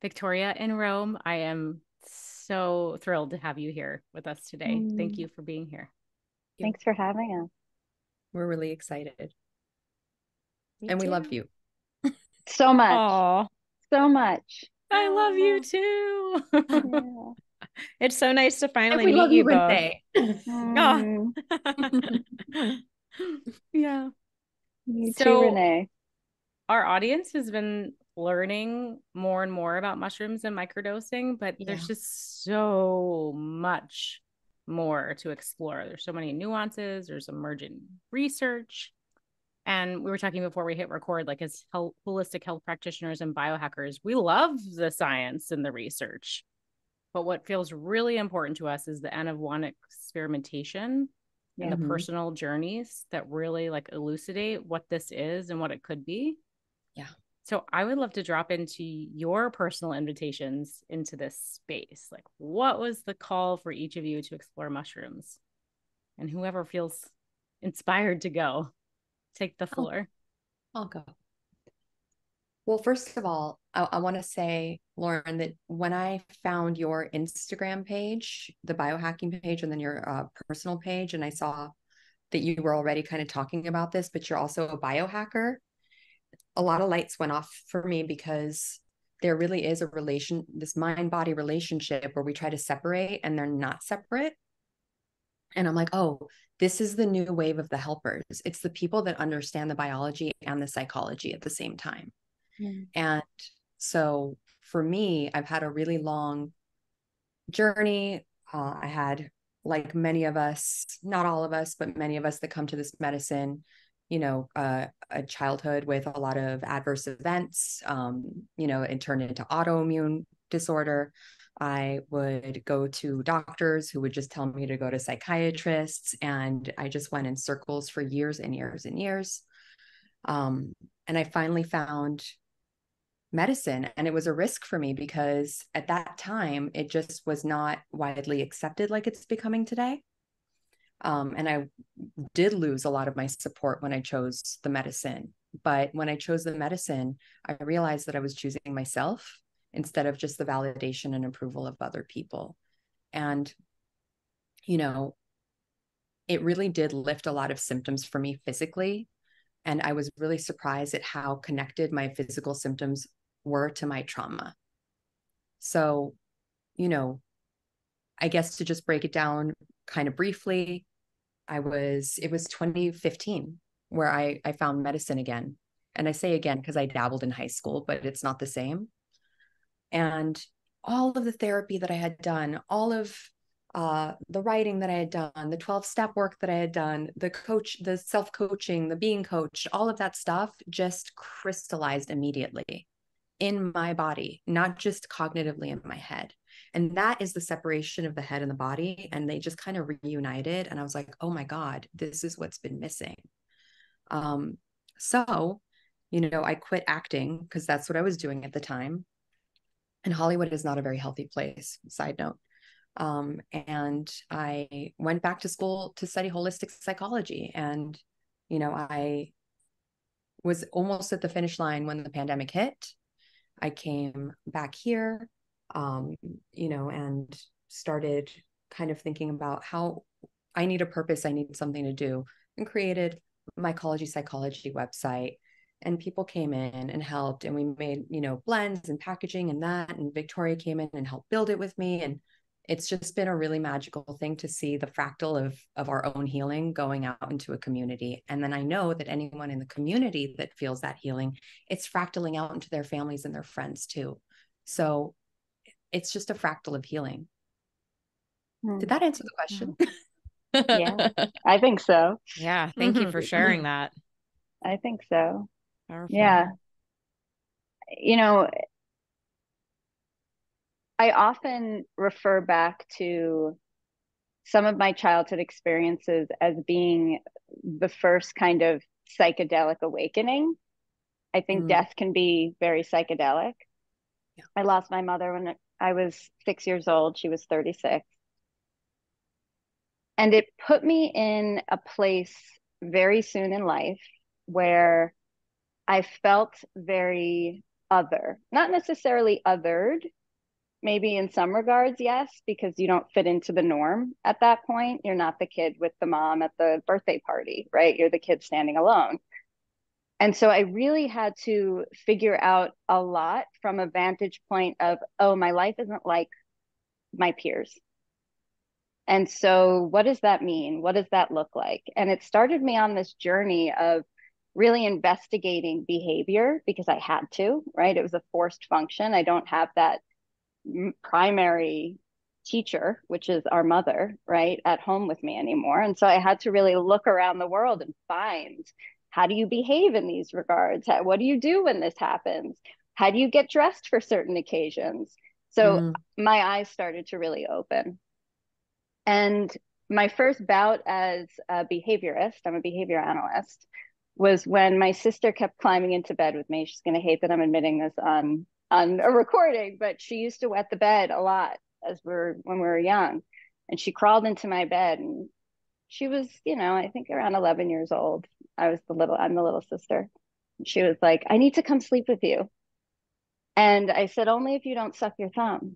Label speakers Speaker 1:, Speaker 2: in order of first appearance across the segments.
Speaker 1: Victoria in Rome. I am so thrilled to have you here with us today. Thank you for being here.
Speaker 2: Thanks for having us.
Speaker 3: We're really excited.
Speaker 1: Me
Speaker 3: and
Speaker 1: too.
Speaker 3: we love you.
Speaker 2: So much.
Speaker 1: Aw,
Speaker 2: So much.
Speaker 1: I love you too.
Speaker 2: Yeah.
Speaker 1: It's so nice to finally
Speaker 3: we
Speaker 1: meet
Speaker 3: love
Speaker 1: you
Speaker 3: you,
Speaker 1: both.
Speaker 2: Mm,
Speaker 1: Yeah.
Speaker 2: you too,
Speaker 1: So
Speaker 2: Renee.
Speaker 1: our audience has been learning more and more about mushrooms and microdosing, but there's just so much more to explore. There's so many nuances, there's emergent research. And we were talking before we hit record, like as holistic health practitioners and biohackers, we love the science and the research. But what feels really important to us is the N of one experimentation and the personal journeys that really like elucidate what this is and what it could be.
Speaker 3: Yeah.
Speaker 1: So I would love to drop into your personal invitations into this space. Like, what was the call for each of you to explore mushrooms? And whoever feels inspired to go, take the floor.
Speaker 3: I'll go. Well, first of all, I want to say, Lauren, that when I found your Instagram page, the biohacking page, and then your personal page, and I saw that you were already kind of talking about this, but you're also a biohacker, a lot of lights went off for me because there really is this mind-body relationship where we try to separate and they're not separate. And I'm like, oh, this is the new wave of the helpers. It's the people that understand the biology and the psychology at the same time. And so for me, I've had a really long journey. I had, like many of us, not all of us, but many of us that come to this medicine, a childhood with a lot of adverse events. It turned into autoimmune disorder. I would go to doctors who would just tell me to go to psychiatrists. And I just went in circles for years and years and years. And I finally found medicine, and it was a risk for me because at that time it just was not widely accepted like it's becoming today. And I did lose a lot of my support when I chose the medicine. But when I chose the medicine, I realized that I was choosing myself instead of just the validation and approval of other people. And it really did lift a lot of symptoms for me physically. And I was really surprised at how connected my physical symptoms were to my trauma. So, I guess to just break it down kind of briefly, it was 2015 where I found medicine again. And I say again because I dabbled in high school, but it's not the same. And all of the therapy that I had done, all of the writing that I had done, the 12-step work that I had done, the self-coaching, the being coached, all of that stuff just crystallized immediately in my body, not just cognitively in my head. And that is the separation of the head and the body. And they just kind of reunited. And I was like, oh my God, this is what's been missing. So, I quit acting because that's what I was doing at the time. And Hollywood is not a very healthy place, side note. And I went back to school to study holistic psychology. And, I was almost at the finish line when the pandemic hit. I came back here, and started kind of thinking about how I need a purpose, I need something to do, and created Mycology Psychology website. And people came in and helped, and we made, blends and packaging and that. And Victoria came in and helped build it with me. And it's just been a really magical thing to see the fractal of our own healing going out into a community. And then I know that anyone in the community that feels that healing, it's fractaling out into their families and their friends too. So it's just a fractal of healing. Did that answer the question?
Speaker 2: Yeah, I think so.
Speaker 1: Yeah, thank you for sharing that.
Speaker 2: I think so.
Speaker 1: Powerful.
Speaker 2: Yeah. I often refer back to some of my childhood experiences as being the first kind of psychedelic awakening. I think death can be very psychedelic. Yeah. I lost my mother when I was 6 years old. She was 36. And it put me in a place very soon in life where I felt very other, not necessarily othered. Maybe in some regards, yes, because you don't fit into the norm at that point. You're not the kid with the mom at the birthday party, right? You're the kid standing alone. And so I really had to figure out a lot from a vantage point of, oh, my life isn't like my peers. And so what does that mean? What does that look like? And it started me on this journey of really investigating behavior because I had to, right? It was a forced function. I don't have that primary teacher, which is our mother, right, at home with me anymore. And so I had to really look around the world and find, how do you behave in these regards? What do you do when this happens? How do you get dressed for certain occasions? So my eyes started to really open. And my first bout as a behaviorist, I'm a behavior analyst, was when my sister kept climbing into bed with me. She's going to hate that I'm admitting this on a recording, but she used to wet the bed a lot when we were young. And she crawled into my bed, and she was, I think around 11 years old. I'm the little sister. She was like, I need to come sleep with you. And I said, only if you don't suck your thumb.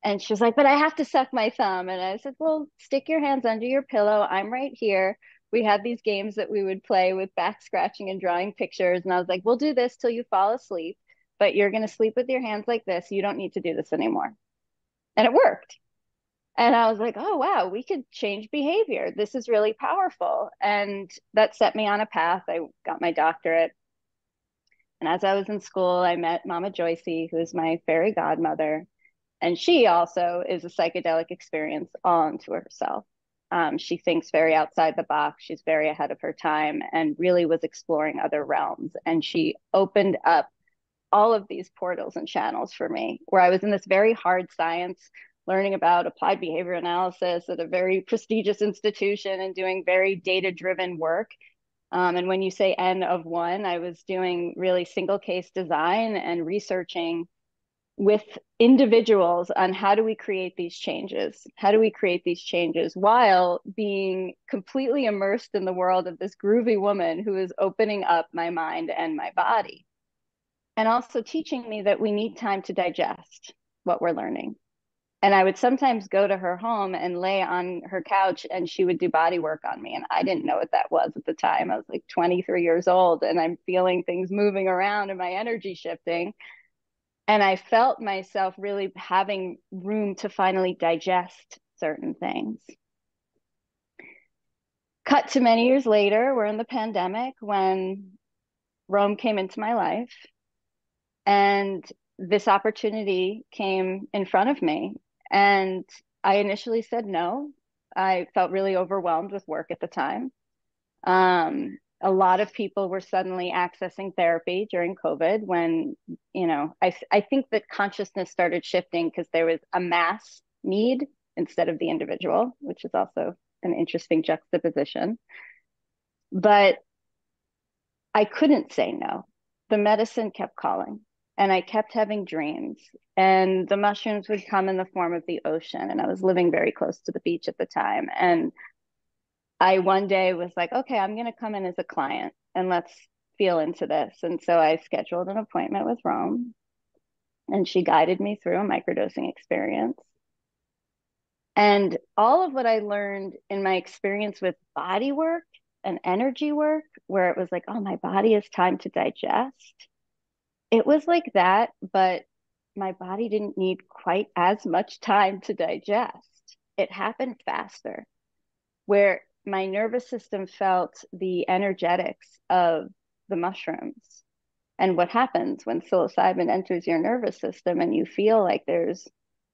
Speaker 2: And she was like, but I have to suck my thumb. And I said, well, stick your hands under your pillow. I'm right here. We had these games that we would play with back scratching and drawing pictures. And I was like, we'll do this till you fall asleep, but you're going to sleep with your hands like this. You don't need to do this anymore. And it worked. And I was like, oh, wow, we could change behavior. This is really powerful. And that set me on a path. I got my doctorate. And as I was in school, I met Mama Joycey, who is my fairy godmother. And she also is a psychedelic experience all unto herself. She thinks very outside the box. She's very ahead of her time and really was exploring other realms. And she opened up all of these portals and channels for me, where I was in this very hard science, learning about applied behavior analysis at a very prestigious institution and doing very data-driven work. And when you say N of one, I was doing really single case design and researching with individuals on how do we create these changes? How do we create these changes while being completely immersed in the world of this groovy woman who is opening up my mind and my body? And also teaching me that we need time to digest what we're learning. And I would sometimes go to her home and lay on her couch and she would do body work on me. And I didn't know what that was at the time. I was like 23 years old and I'm feeling things moving around and my energy shifting. And I felt myself really having room to finally digest certain things. Cut to many years later, we're in the pandemic when Rome came into my life. And this opportunity came in front of me. And I initially said no. I felt really overwhelmed with work at the time. A lot of people were suddenly accessing therapy during COVID when, I think that consciousness started shifting because there was a mass need instead of the individual, which is also an interesting juxtaposition. But I couldn't say no. The medicine kept calling and I kept having dreams, and the mushrooms would come in the form of the ocean. And I was living very close to the beach at the time. And I one day was like, okay, I'm going to come in as a client and let's feel into this. And so I scheduled an appointment with Rome, and she guided me through a microdosing experience. And all of what I learned in my experience with body work and energy work, where it was like, oh, my body is time to digest. It was like that, but my body didn't need quite as much time to digest. It happened faster, where my nervous system felt the energetics of the mushrooms. And what happens when psilocybin enters your nervous system and you feel like there's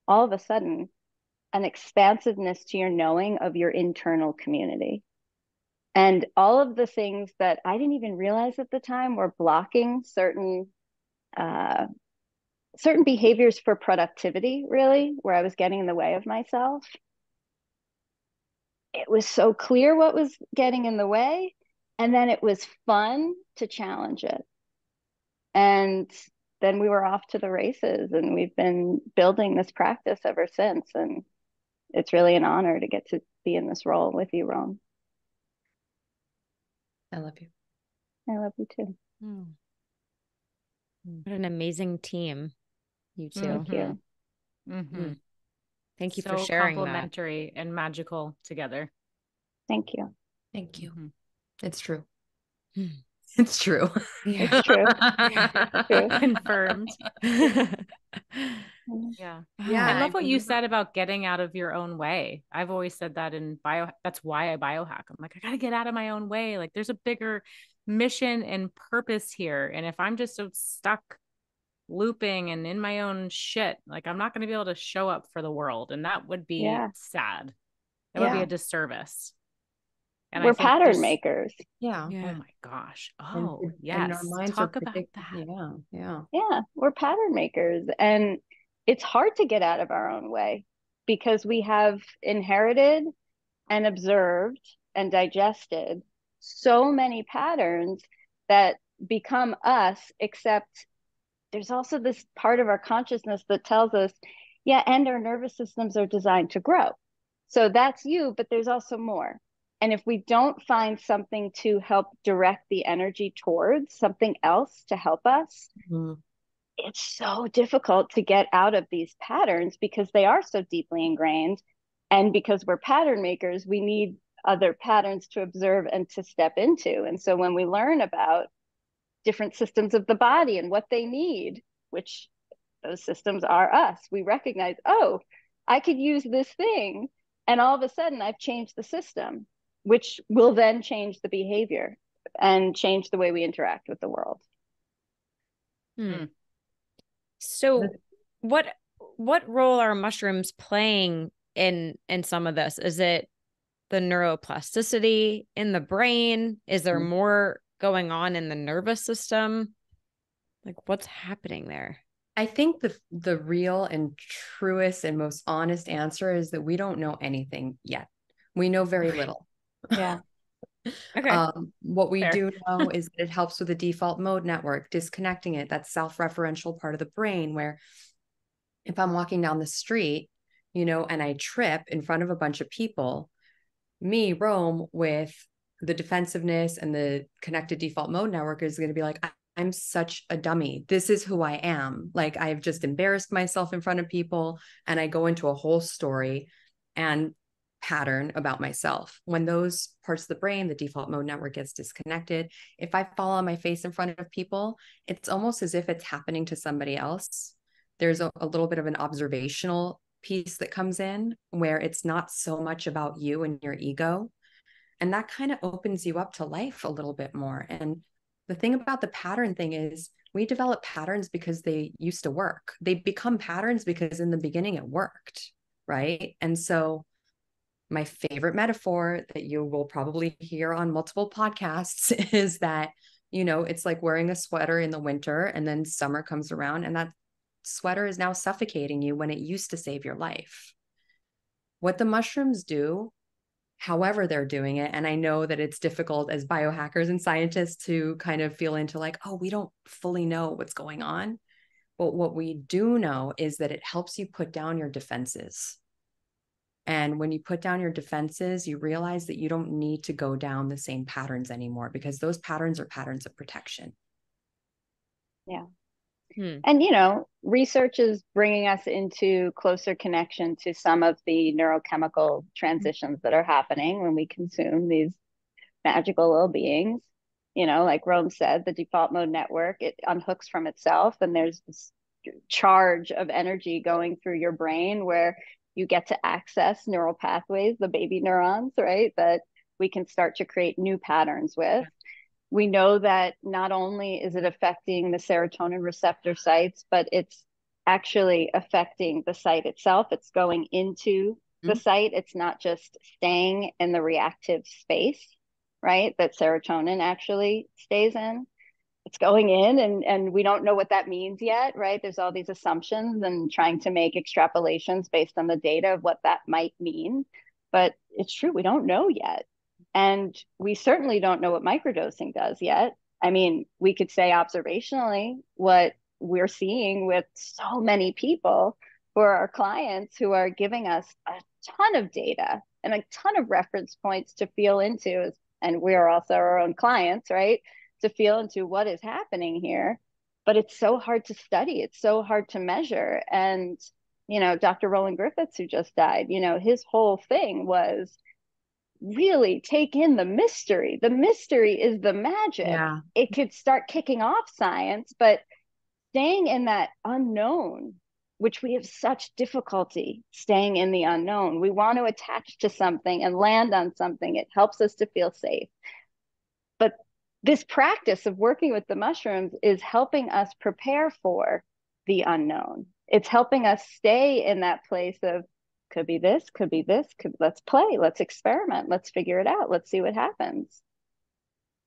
Speaker 2: all of a sudden an expansiveness to your knowing of your internal community. And all of the things that I didn't even realize at the time were blocking certain behaviors for productivity, really, where I was getting in the way of myself. It was so clear what was getting in the way, and then it was fun to challenge it. And then we were off to the races, and we've been building this practice ever since. And it's really an honor to get to be in this role with you, Rome.
Speaker 3: I love you.
Speaker 2: I love you too.
Speaker 4: What an amazing team, you two.
Speaker 2: Thank you.
Speaker 1: Mm-hmm.
Speaker 4: Thank you
Speaker 1: so
Speaker 4: for sharing
Speaker 1: complementary and magical together.
Speaker 2: Thank you.
Speaker 3: Thank you.
Speaker 1: Mm-hmm.
Speaker 3: It's true. It's true.
Speaker 4: Yeah.
Speaker 2: It's true. True.
Speaker 1: Confirmed. Yeah.
Speaker 3: Yeah.
Speaker 1: I love what you said about getting out of your own way. I've always said that that's why I biohack. I'm like, I got to get out of my own way. Like there's a bigger mission and purpose here. And if I'm just so stuck looping and in my own shit, like I'm not going to be able to show up for the world. And that would be sad. That would be a disservice. And
Speaker 2: We're
Speaker 1: I think
Speaker 2: pattern makers.
Speaker 3: Yeah.
Speaker 1: Oh my gosh.
Speaker 3: And
Speaker 1: Oh,
Speaker 3: and our
Speaker 1: yes.
Speaker 3: minds
Speaker 1: Talk
Speaker 3: are
Speaker 1: about that.
Speaker 2: Yeah, we're pattern makers. And it's hard to get out of our own way because we have inherited and observed and digested so many patterns that become us, except there's also this part of our consciousness that tells us, yeah, and our nervous systems are designed to grow. So that's you, but there's also more. And if we don't find something to help direct the energy towards something else to help us, it's so difficult to get out of these patterns because they are so deeply ingrained. And because we're pattern makers, we need other patterns to observe and to step into. And so when we learn about different systems of the body and what they need, which those systems are us, we recognize, oh, I could use this thing. And all of a sudden I've changed the system, which will then change the behavior and change the way we interact with the world.
Speaker 4: So what role are mushrooms playing in some of this? Is it the neuroplasticity in the brain? Is there more going on in the nervous system? Like what's happening there?
Speaker 3: I think the real and truest and most honest answer is that we don't know anything yet. We know very little.
Speaker 2: Yeah.
Speaker 4: Okay.
Speaker 3: What we do know is that it helps with the default mode network, disconnecting it. That self-referential part of the brain where if I'm walking down the street, and I trip in front of a bunch of people, me, Rome, with the defensiveness and the connected default mode network is going to be like, I'm such a dummy. This is who I am. Like I've just embarrassed myself in front of people. And I go into a whole story and pattern about myself. When those parts of the brain, the default mode network gets disconnected, if I fall on my face in front of people, it's almost as if it's happening to somebody else. There's a little bit of an observational piece that comes in where it's not so much about you and your ego. And that kind of opens you up to life a little bit more. And the thing about the pattern thing is we develop patterns because they used to work. They become patterns because in the beginning it worked, right? And so my favorite metaphor that you will probably hear on multiple podcasts is that, it's like wearing a sweater in the winter and then summer comes around and that sweater is now suffocating you when it used to save your life. What the mushrooms do, however they're doing it, and I know that it's difficult as biohackers and scientists to kind of feel into like, oh, we don't fully know what's going on. But what we do know is that it helps you put down your defenses. And when you put down your defenses, you realize that you don't need to go down the same patterns anymore because those patterns are patterns of protection.
Speaker 2: Yeah. And, research is bringing us into closer connection to some of the neurochemical transitions that are happening when we consume these magical little beings. Like Rome said, the default mode network, it unhooks from itself and there's this charge of energy going through your brain where you get to access neural pathways, the baby neurons, right? That we can start to create new patterns with. We know that not only is it affecting the serotonin receptor sites, but it's actually affecting the site itself. It's going into the site. It's not just staying in the reactive space, right? That serotonin actually stays in. It's going in and we don't know what that means yet, right? There's all these assumptions and trying to make extrapolations based on the data of what that might mean. But it's true, we don't know yet. And we certainly don't know what microdosing does yet. I mean, we could say observationally what we're seeing with so many people who are our clients who are giving us a ton of data and a ton of reference points to feel into. And we are also our own clients, right? To feel into what is happening here. but it's so hard to study. It's so hard to measure. And, Dr. Roland Griffiths, who just died, his whole thing was really take in the mystery. The mystery is the magic.
Speaker 3: Yeah.
Speaker 2: It could start kicking off science, but staying in that unknown, which we have such difficulty staying in the unknown. We want to attach to something and land on something. It helps us to feel safe. But this practice of working with the mushrooms is helping us prepare for the unknown. It's helping us stay in that place of could be this, let's play, let's experiment, let's figure it out, let's see what happens.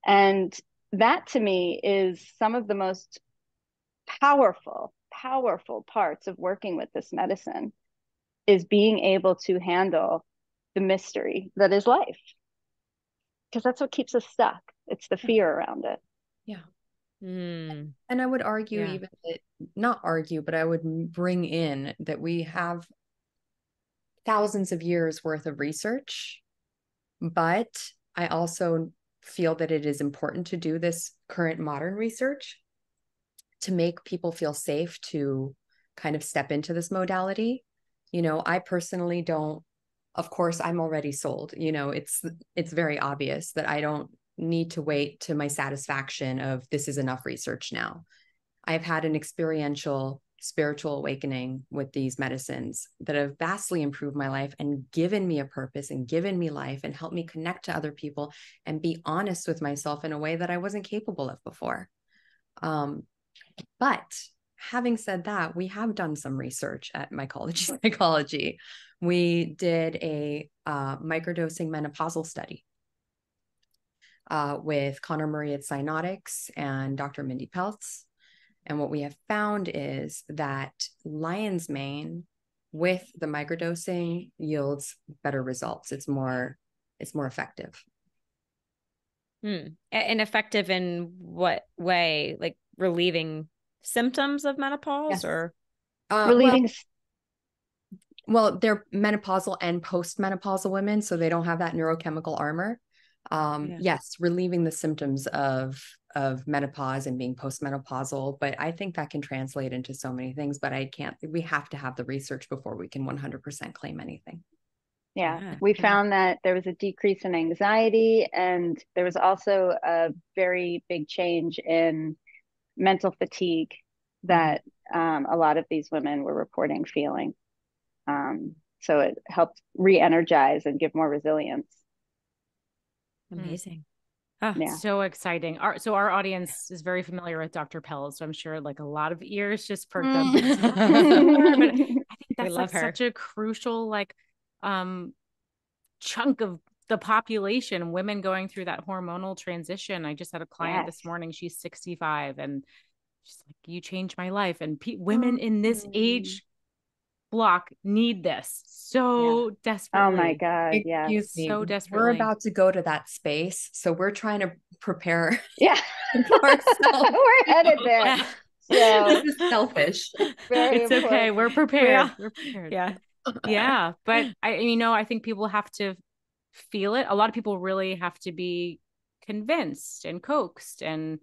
Speaker 2: And that to me is some of the most powerful parts of working with this medicine, is being able to handle the mystery that is life. Because that's what keeps us stuck. It's the fear around it.
Speaker 3: Yeah. And I would argue even that, not argue, but I would bring in that we have thousands of years worth of research, but I also feel that it is important to do this current modern research to make people feel safe to kind of step into this modality. I personally don't, of course, I'm already sold. It's very obvious that I don't need to wait to my satisfaction of this is enough research now. I've had an experiential spiritual awakening with these medicines that have vastly improved my life and given me a purpose and given me life and helped me connect to other people and be honest with myself in a way that I wasn't capable of before. But having said that, we have done some research at Mycology Psychology. We did a microdosing menopausal study with Connor Murray at Cynotics and Dr. Mindy Peltz. And what we have found is that lion's mane with the microdosing yields better results. It's more effective.
Speaker 4: And effective in what way? Like relieving symptoms of menopause? Yes. Or
Speaker 2: relieving?
Speaker 3: Well, they're menopausal and postmenopausal women, so they don't have that neurochemical armor. Yes, relieving the symptoms of menopause and being postmenopausal, but I think that can translate into so many things, but we have to have the research before we can 100% claim anything.
Speaker 2: Yeah, we found that there was a decrease in anxiety, and there was also a very big change in mental fatigue that a lot of these women were reporting feeling. So it helped re-energize and give more resilience.
Speaker 4: Amazing.
Speaker 1: Oh, yeah. So exciting. Our audience is very familiar with Dr. Peltz, so I'm sure like a lot of ears just perked up. But I think that's like such a crucial chunk of the population, women going through that hormonal transition. I just had a client this morning, she's 65, and she's like, you changed my life. And women in this age block need this so desperately.
Speaker 2: Oh my God. Yeah.
Speaker 1: So desperately.
Speaker 3: We're about to go to that space. So we're trying to prepare.
Speaker 2: Yeah.
Speaker 3: ourselves.
Speaker 2: We're headed there. So
Speaker 3: this is selfish.
Speaker 2: Very
Speaker 1: it's
Speaker 2: important.
Speaker 1: Okay. We're prepared. We're prepared.
Speaker 4: Yeah.
Speaker 1: Yeah. But I think people have to feel it. A lot of people really have to be convinced and coaxed, and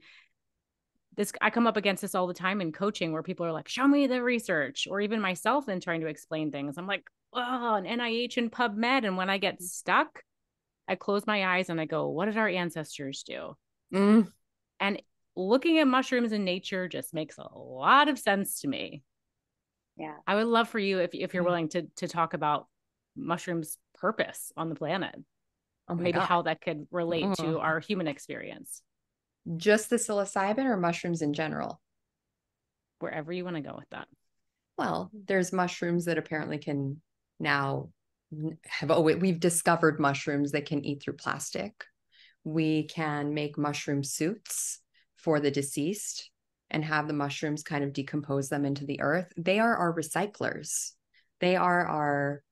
Speaker 1: I come up against this all the time in coaching, where people are like, show me the research, or even myself in trying to explain things. I'm like, oh, an NIH and PubMed. And when I get stuck, I close my eyes and I go, what did our ancestors do? And looking at mushrooms in nature just makes a lot of sense to me.
Speaker 2: Yeah.
Speaker 1: I would love for you, if you're willing to talk about mushrooms' purpose on the planet, maybe how that could relate to our human experience.
Speaker 3: Just the psilocybin or mushrooms in general?
Speaker 1: Wherever you want to go with that.
Speaker 3: Well, there's mushrooms that apparently can now we've discovered mushrooms that can eat through plastic. We can make mushroom suits for the deceased and have the mushrooms kind of decompose them into the earth. They are our recyclers. They are our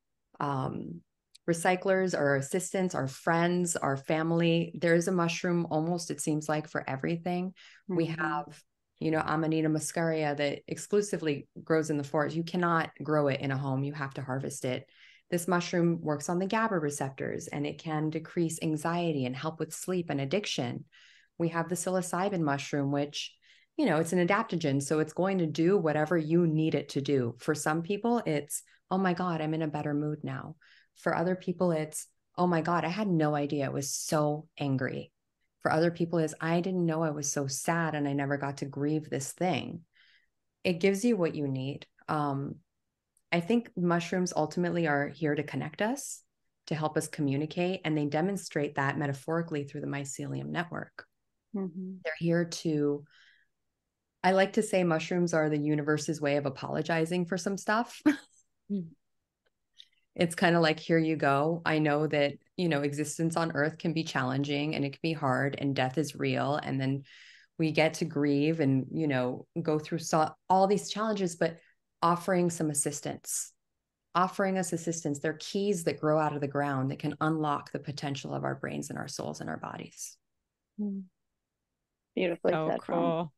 Speaker 3: recyclers, our assistants, our friends, our family. There's a mushroom almost, it seems like, for everything. We have, Amanita muscaria that exclusively grows in the forest. You cannot grow it in a home. You have to harvest it. This mushroom works on the GABA receptors, and it can decrease anxiety and help with sleep and addiction. We have the psilocybin mushroom, which it's an adaptogen. So it's going to do whatever you need it to do. For some people, it's, oh my God, I'm in a better mood now. For other people, it's, oh my God, I had no idea I was so angry. For other people, is I didn't know I was so sad and I never got to grieve this thing. It gives you what you need. I think mushrooms ultimately are here to connect us, to help us communicate, and they demonstrate that metaphorically through the mycelium network.
Speaker 2: Mm-hmm.
Speaker 3: They're here to, I like to say mushrooms are the universe's way of apologizing for some stuff. It's kind of like, here you go. I know that, existence on earth can be challenging and it can be hard and death is real. And then we get to grieve and, go through all these challenges, but offering some assistance, offering us assistance. They're keys that grow out of the ground that can unlock the potential of our brains and our souls and our bodies.
Speaker 2: Beautifully
Speaker 4: so
Speaker 2: said,
Speaker 4: cool.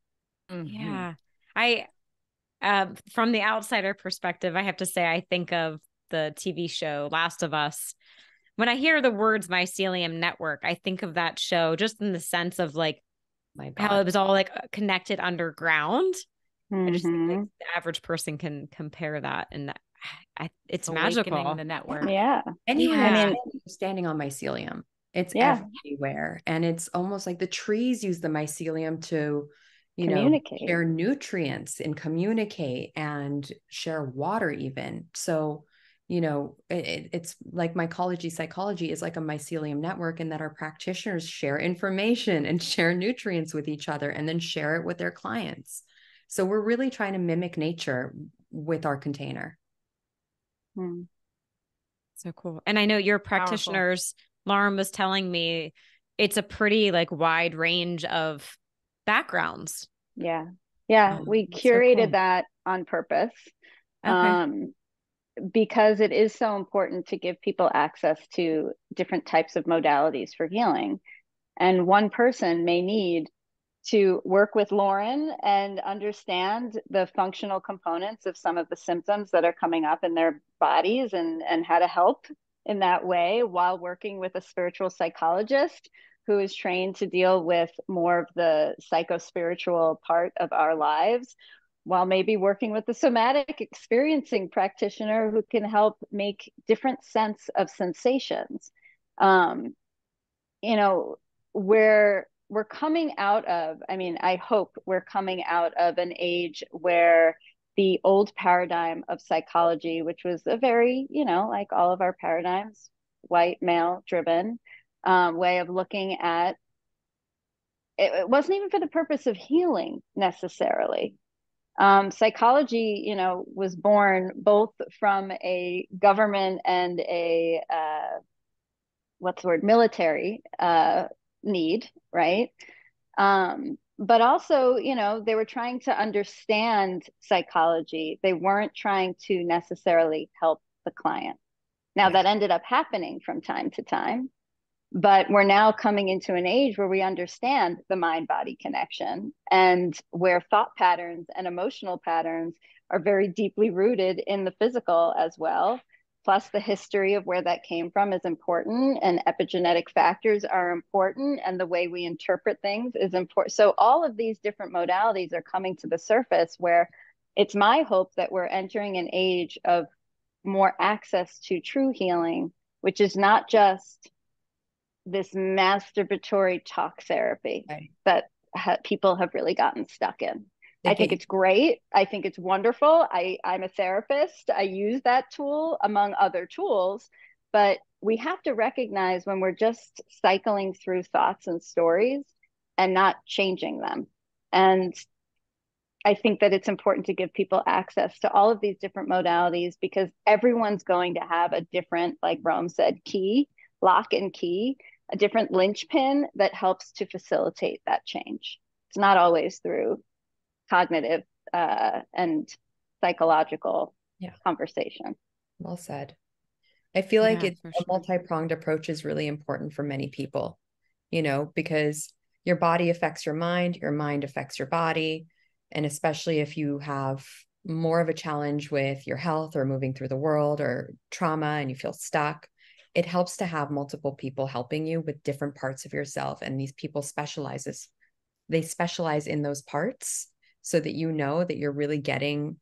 Speaker 1: Mm-hmm.
Speaker 4: Yeah. I, from the outsider perspective, I have to say, I think of the TV show Last of Us. When I hear the words mycelium network, I think of that show just in the sense of like how it was all like connected underground. I just think like the average person can compare that, and it's
Speaker 1: Awakening
Speaker 4: magical.
Speaker 1: the network.
Speaker 2: Yeah.
Speaker 3: Anywhere
Speaker 2: I mean,
Speaker 3: standing on mycelium, it's
Speaker 2: yeah.
Speaker 3: everywhere. And it's almost like the trees use the mycelium to,
Speaker 2: Communicate.
Speaker 3: share nutrients and communicate and share water even. So, it's like mycology psychology is like a mycelium network, in that our practitioners share information and share nutrients with each other and then share it with their clients. So we're really trying to mimic nature with our container.
Speaker 4: So cool. And I know your practitioners, Lauren was telling me, it's a pretty like wide range of backgrounds.
Speaker 2: Yeah. Yeah. We curated that on purpose.
Speaker 4: Okay.
Speaker 2: Because it is so important to give people access to different types of modalities for healing. And one person may need to work with Lauren and understand the functional components of some of the symptoms that are coming up in their bodies, and how to help in that way, while working with a spiritual psychologist who is trained to deal with more of the psycho-spiritual part of our lives, while maybe working with the somatic experiencing practitioner who can help make different sense of sensations. Where we're coming out of, I hope we're coming out of an age where the old paradigm of psychology, which was a very, like all of our paradigms, white, male driven way of looking at it, it wasn't even for the purpose of healing necessarily. Psychology, was born both from a government and a military need, right? But also, they were trying to understand psychology. They weren't trying to necessarily help the client. Now, that ended up happening from time to time, but we're now coming into an age where we understand the mind-body connection, and where thought patterns and emotional patterns are very deeply rooted in the physical as well. Plus, the history of where that came from is important, and epigenetic factors are important, and the way we interpret things is important. So all of these different modalities are coming to the surface, where it's my hope that we're entering an age of more access to true healing, which is not just this masturbatory talk therapy that people have really gotten stuck in. I think it's great. I think it's wonderful. I'm a therapist. I use that tool among other tools, but we have to recognize when we're just cycling through thoughts and stories and not changing them. And I think that it's important to give people access to all of these different modalities, because everyone's going to have a different, like Rome said, lock and key, a different linchpin that helps to facilitate that change. It's not always through cognitive and psychological conversation.
Speaker 3: Well said. I feel like a multi-pronged approach is really important for many people, because your body affects your mind affects your body. And especially if you have more of a challenge with your health or moving through the world or trauma and you feel stuck, it helps to have multiple people helping you with different parts of yourself. And these people they specialize in those parts so that you know that you're really getting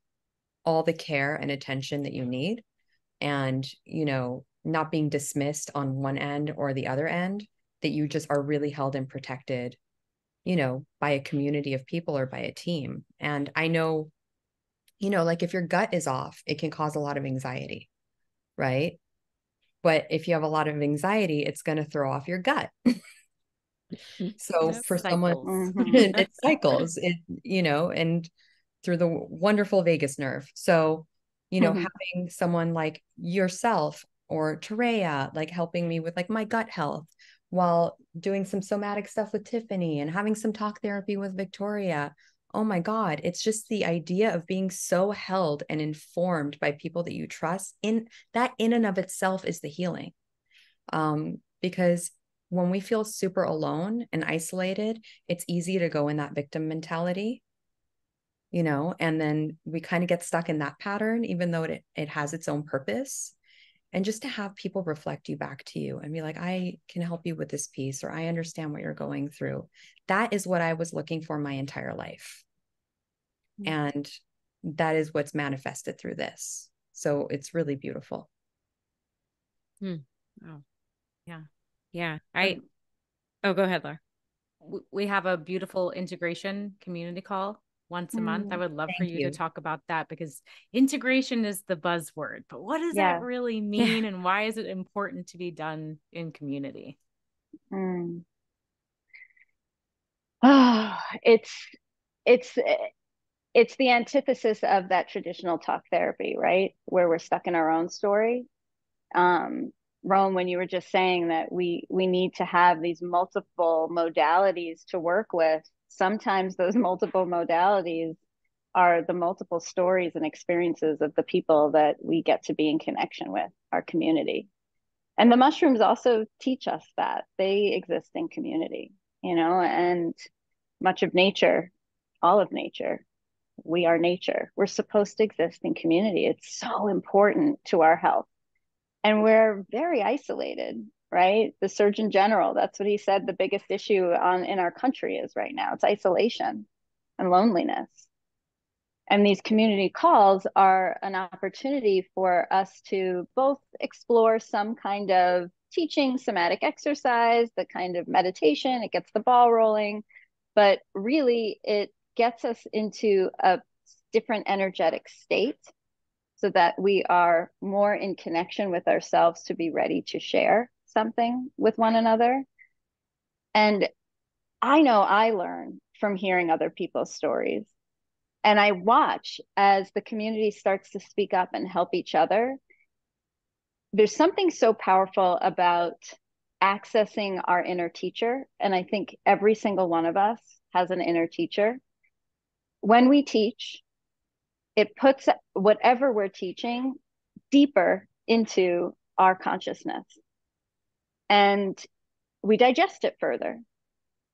Speaker 3: all the care and attention that you need, and, you know, not being dismissed on one end or the other end, that you just are really held and protected, you know, by a community of people or by a team. And I know, you know, like if your gut is off, it can cause a lot of anxiety, right? But if you have a lot of anxiety, it's going to throw off your gut. So
Speaker 1: It
Speaker 3: for someone,
Speaker 1: cycles.
Speaker 3: it cycles, it, you know, and through the wonderful vagus nerve. So, you know, having someone like yourself or Terea, like helping me with like my gut health while doing some somatic stuff with Tiffany and having some talk therapy with Victoria. Oh my God, it's just the idea of being so held and informed by people that you trust, in that in and of itself is the healing. Because when we feel super alone and isolated, it's easy to go in that victim mentality, you know, and then we kind of get stuck in that pattern, even though it has its own purpose. And just to have people reflect you back to you and be like, I can help you with this piece, or I understand what you're going through. That is what I was looking for my entire life. And that is what's manifested through this. So it's really beautiful.
Speaker 4: Oh, yeah. Yeah. Oh, go ahead, Laura.
Speaker 1: We have a beautiful integration community call once a month. I would love for you to talk about that, because integration is the buzzword, but what does that really mean? And why is it important to be done in community?
Speaker 2: Oh, it's the antithesis of that traditional talk therapy, right? Where we're stuck in our own story. Rome, when you were just saying that we need to have these multiple modalities to work with, sometimes those multiple modalities are the multiple stories and experiences of the people that we get to be in connection with, our community. And the mushrooms also teach us that they exist in community, you know, and much of nature, all of nature, we are nature. We're supposed to exist in community. It's so important to our health. And we're very isolated, right? The Surgeon General, that's what he said the biggest issue in our country is right now. It's isolation and loneliness. And these community calls are an opportunity for us to both explore some kind of teaching, somatic exercise, the kind of meditation, it gets the ball rolling, but really it gets us into a different energetic state so that we are more in connection with ourselves to be ready to share something with one another. And I know I learn from hearing other people's stories. And I watch as the community starts to speak up and help each other. There's something so powerful about accessing our inner teacher. And I think every single one of us has an inner teacher. When we teach, it puts whatever we're teaching deeper into our consciousness. And we digest it further.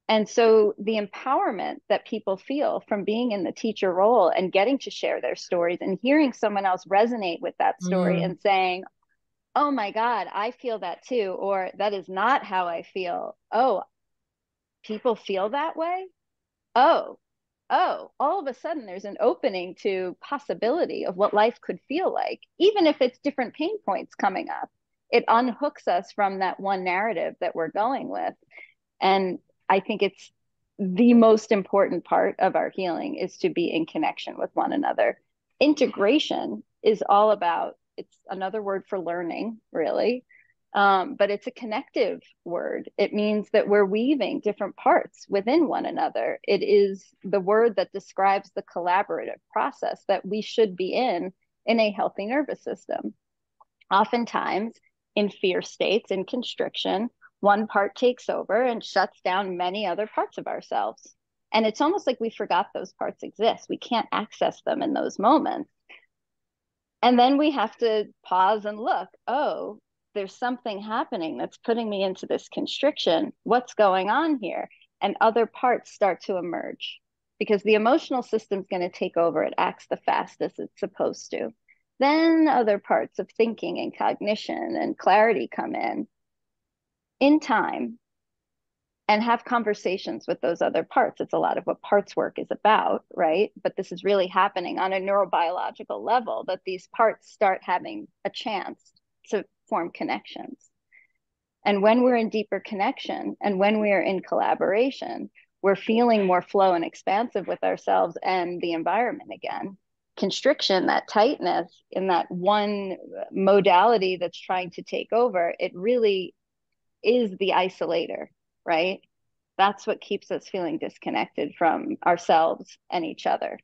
Speaker 2: And so the empowerment that people feel from being in the teacher role and getting to share their stories and hearing someone else resonate with that story and saying, oh my God, I feel that too, or that is not how I feel. Oh, people feel that way? Oh, all of a sudden there's an opening to possibility of what life could feel like, even if it's different pain points coming up. It unhooks us from that one narrative that we're going with. And I think it's the most important part of our healing is to be in connection with one another. Integration is all about, it's another word for learning, really. But it's a connective word. It means that we're weaving different parts within one another. It is the word that describes the collaborative process that we should be in a healthy nervous system. Oftentimes, in fear states, in constriction, one part takes over and shuts down many other parts of ourselves. And it's almost like we forgot those parts exist. We can't access them in those moments. And then we have to pause and look, oh, there's something happening that's putting me into this constriction. What's going on here? And other parts start to emerge because the emotional system's going to take over. It acts the fastest it's supposed to. Then other parts of thinking and cognition and clarity come in time. and have conversations with those other parts. It's a lot of what parts work is about, right? But this is really happening on a neurobiological level, that these parts start having a chance to form connections. And when we're in deeper connection and when we are in collaboration, we're feeling more flow and expansive with ourselves and the environment again. Constriction, that tightness in that one modality that's trying to take over, it really is the isolator, right? That's what keeps us feeling disconnected from ourselves and each other.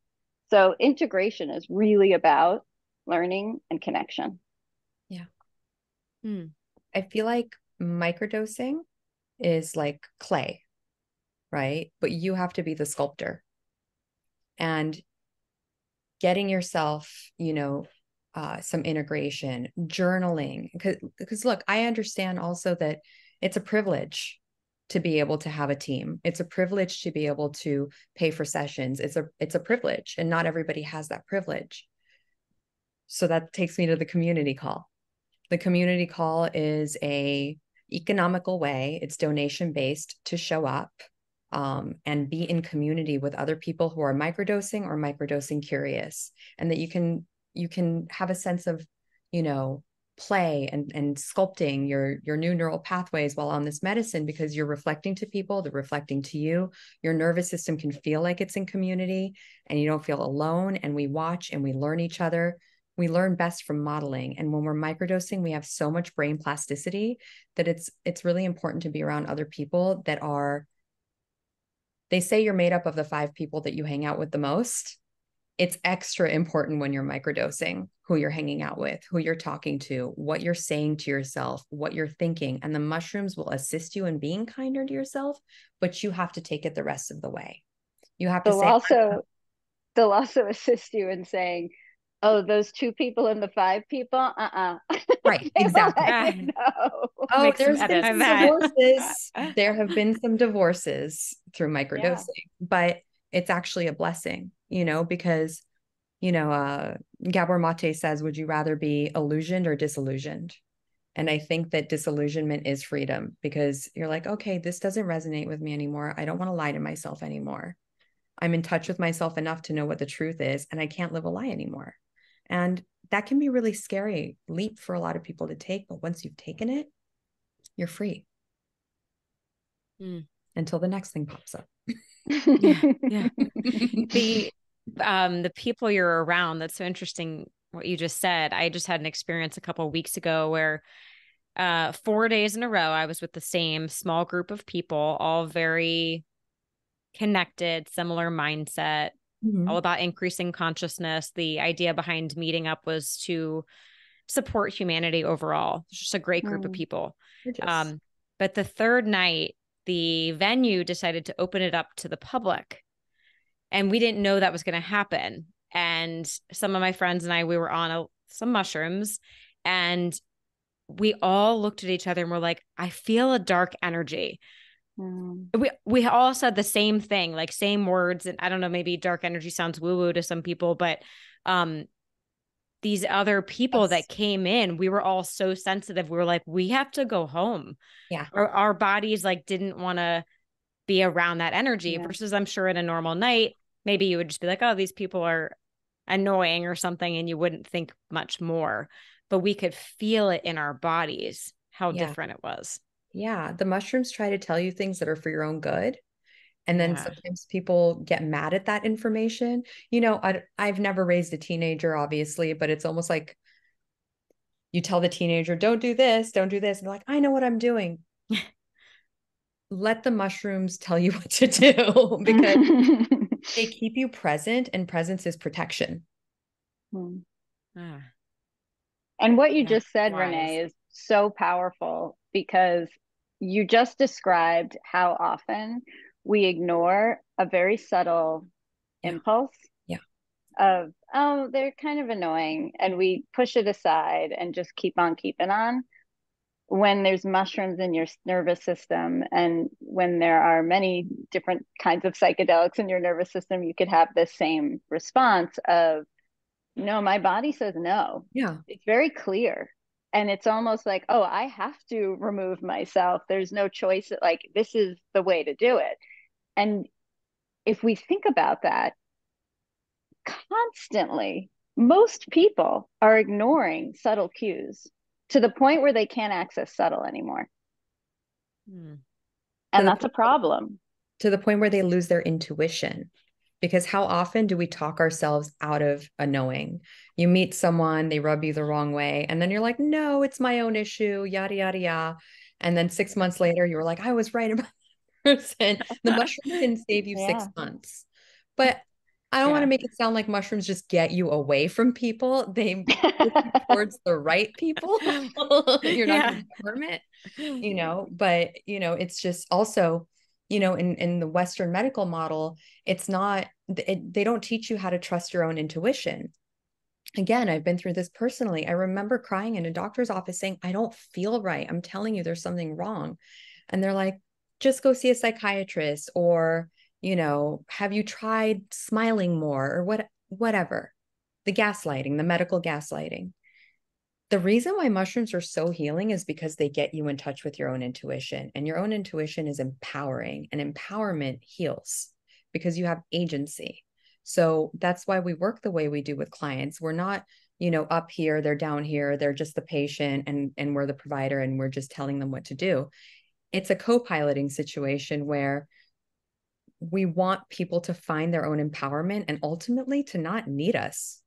Speaker 2: So integration is really about learning and connection.
Speaker 3: Yeah. I feel like microdosing is like clay, right? But you have to be the sculptor. And getting yourself, some integration, journaling, because look, I understand also that it's a privilege to be able to have a team. It's a privilege to be able to pay for sessions. It's a privilege, and not everybody has that privilege. So that takes me to the community call. The community call is a economical way. It's donation based to show up and be in community with other people who are microdosing or microdosing curious, and that you can have a sense of, play and sculpting your new neural pathways while on this medicine, because you're reflecting to people, they're reflecting to you. Your nervous system can feel like it's in community and you don't feel alone. And we watch and we learn each other. We learn best from modeling. And when we're microdosing, we have so much brain plasticity that it's really important to be around other people that are, they say you're made up of the 5 people that you hang out with the most. It's extra important when you're microdosing, who you're hanging out with, who you're talking to, what you're saying to yourself, what you're thinking. And the mushrooms will assist you in being kinder to yourself, but you have to take it the rest of the way. You have to
Speaker 2: They'll also assist you in saying, oh, those 2 people and the 5 people,
Speaker 3: Right, exactly. Oh, there's been some divorces. There have been some divorces through microdosing, but it's actually a blessing, because, Gabor Mate says, would you rather be illusioned or disillusioned? And I think that disillusionment is freedom, because you're like, okay, this doesn't resonate with me anymore. I don't want to lie to myself anymore. I'm in touch with myself enough to know what the truth is, and I can't live a lie anymore. And that can be really scary leap for a lot of people to take. But once you've taken it, you're free. Until the next thing pops up.
Speaker 4: Yeah. The people you're around, that's so interesting what you just said. I just had an experience a couple of weeks ago where 4 days in a row, I was with the same small group of people, all very connected, similar mindset, all about increasing consciousness. The idea behind meeting up was to support humanity overall. It's just a great group of people. But the third night, the venue decided to open it up to the public. And we didn't know that was going to happen. And some of my friends and I, we were on some mushrooms, and we all looked at each other and were like, I feel a dark energy. We all said the same thing, like same words. And I don't know, maybe dark energy sounds woo-woo to some people, but these other people that came in, we were all so sensitive. We were like, we have to go home.
Speaker 3: Yeah.
Speaker 4: Our bodies didn't want to be around that energy versus I'm sure in a normal night, maybe you would just be like, oh, these people are annoying or something. And you wouldn't think much more, but we could feel it in our bodies, how different it was.
Speaker 3: Yeah. The mushrooms try to tell you things that are for your own good. And then sometimes people get mad at that information. I've never raised a teenager, obviously, but it's almost like you tell the teenager, don't do this. And they're like, I know what I'm doing. Let the mushrooms tell you what to do, because they keep you present, and presence is protection.
Speaker 2: And what you just said, Renee, is so powerful, because you just described how often we ignore a very subtle impulse of, oh, they're kind of annoying, and we push it aside and just keep on keeping on. When there's mushrooms in your nervous system, and when there are many different kinds of psychedelics in your nervous system, you could have the same response of, no, my body says no.
Speaker 3: Yeah.
Speaker 2: It's very clear. And it's almost like, oh, I have to remove myself. There's no choice. Like, this is the way to do it. And if we think about that constantly, most people are ignoring subtle cues to the point where they can't access subtle anymore. And that's a problem.
Speaker 3: To the point where they lose their intuition. Because how often do we talk ourselves out of a knowing? You meet someone, they rub you the wrong way, and then you're like, no, it's my own issue, yada, yada, yada. And then 6 months later, you were like, I was right about the person. The mushroom can save you 6 months. But I don't want to make it sound like mushrooms just get you away from people. They push you towards the right people. You're not going to harm it, you know, but, you know, it's just also, you know, in the Western medical model, it's not, they don't teach you how to trust your own intuition. Again, I've been through this personally. I remember crying in a doctor's office saying, I don't feel right. I'm telling you, there's something wrong. And they're like, just go see a psychiatrist, or, you know, have you tried smiling more, or whatever. The gaslighting, the medical gaslighting. The reason why mushrooms are so healing is because they get you in touch with your own intuition, and your own intuition is empowering, and empowerment heals because you have agency. So that's why we work the way we do with clients. We're not, you know, up here, they're down here, they're just the patient, and we're the provider, and we're just telling them what to do. It's a co-piloting situation where we want people to find their own empowerment and ultimately to not need us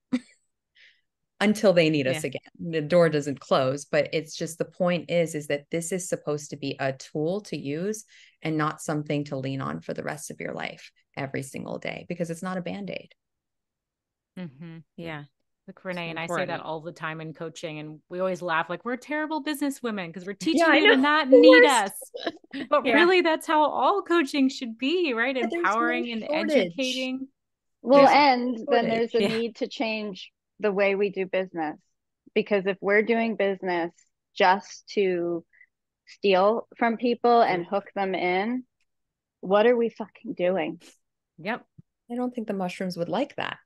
Speaker 3: until they need us again. The door doesn't close, but it's just, the point is that this is supposed to be a tool to use and not something to lean on for the rest of your life every single day, because it's not a Band-Aid.
Speaker 1: Yeah. Like Renee and I say that all the time in coaching, and we always laugh like we're terrible business women because we're teaching you to not need us. But really, that's how all coaching should be, right? Empowering and educating.
Speaker 2: Well, and then there's a need to change the way we do business, because if we're doing business just to steal from people and hook them in, what are we fucking doing?
Speaker 1: Yep.
Speaker 3: I don't think the mushrooms would like that.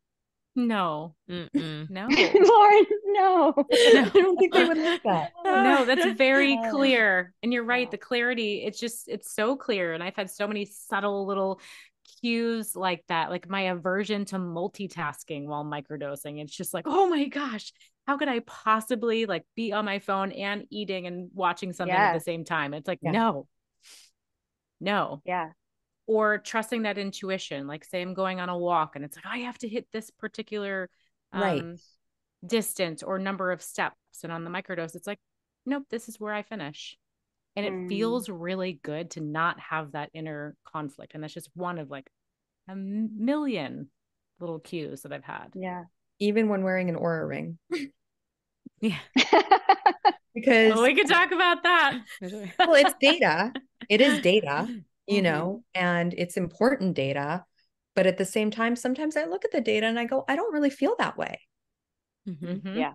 Speaker 1: No. No.
Speaker 2: Lauren, no.
Speaker 3: I don't think they would like that.
Speaker 1: No, that's very clear. And you're right. The clarity, it's so clear. And I've had so many subtle little cues like that, like my aversion to multitasking while microdosing. It's just like, oh my gosh, how could I possibly like be on my phone and eating and watching something at the same time? It's like, no.
Speaker 2: Yeah.
Speaker 1: Or trusting that intuition, like say I'm going on a walk and it's like, I have to hit this particular distance or number of steps. And on the microdose, it's like, nope, this is where I finish. And it feels really good to not have that inner conflict. And that's just one of like a million little cues that I've had.
Speaker 2: Yeah.
Speaker 3: Even when wearing an Oura ring.
Speaker 1: Yeah.
Speaker 3: Because
Speaker 1: we could talk about that.
Speaker 3: Well, it's data. It is data, you know, and it's important data. But at the same time, sometimes I look at the data and I go, I don't really feel that way.
Speaker 2: Yeah.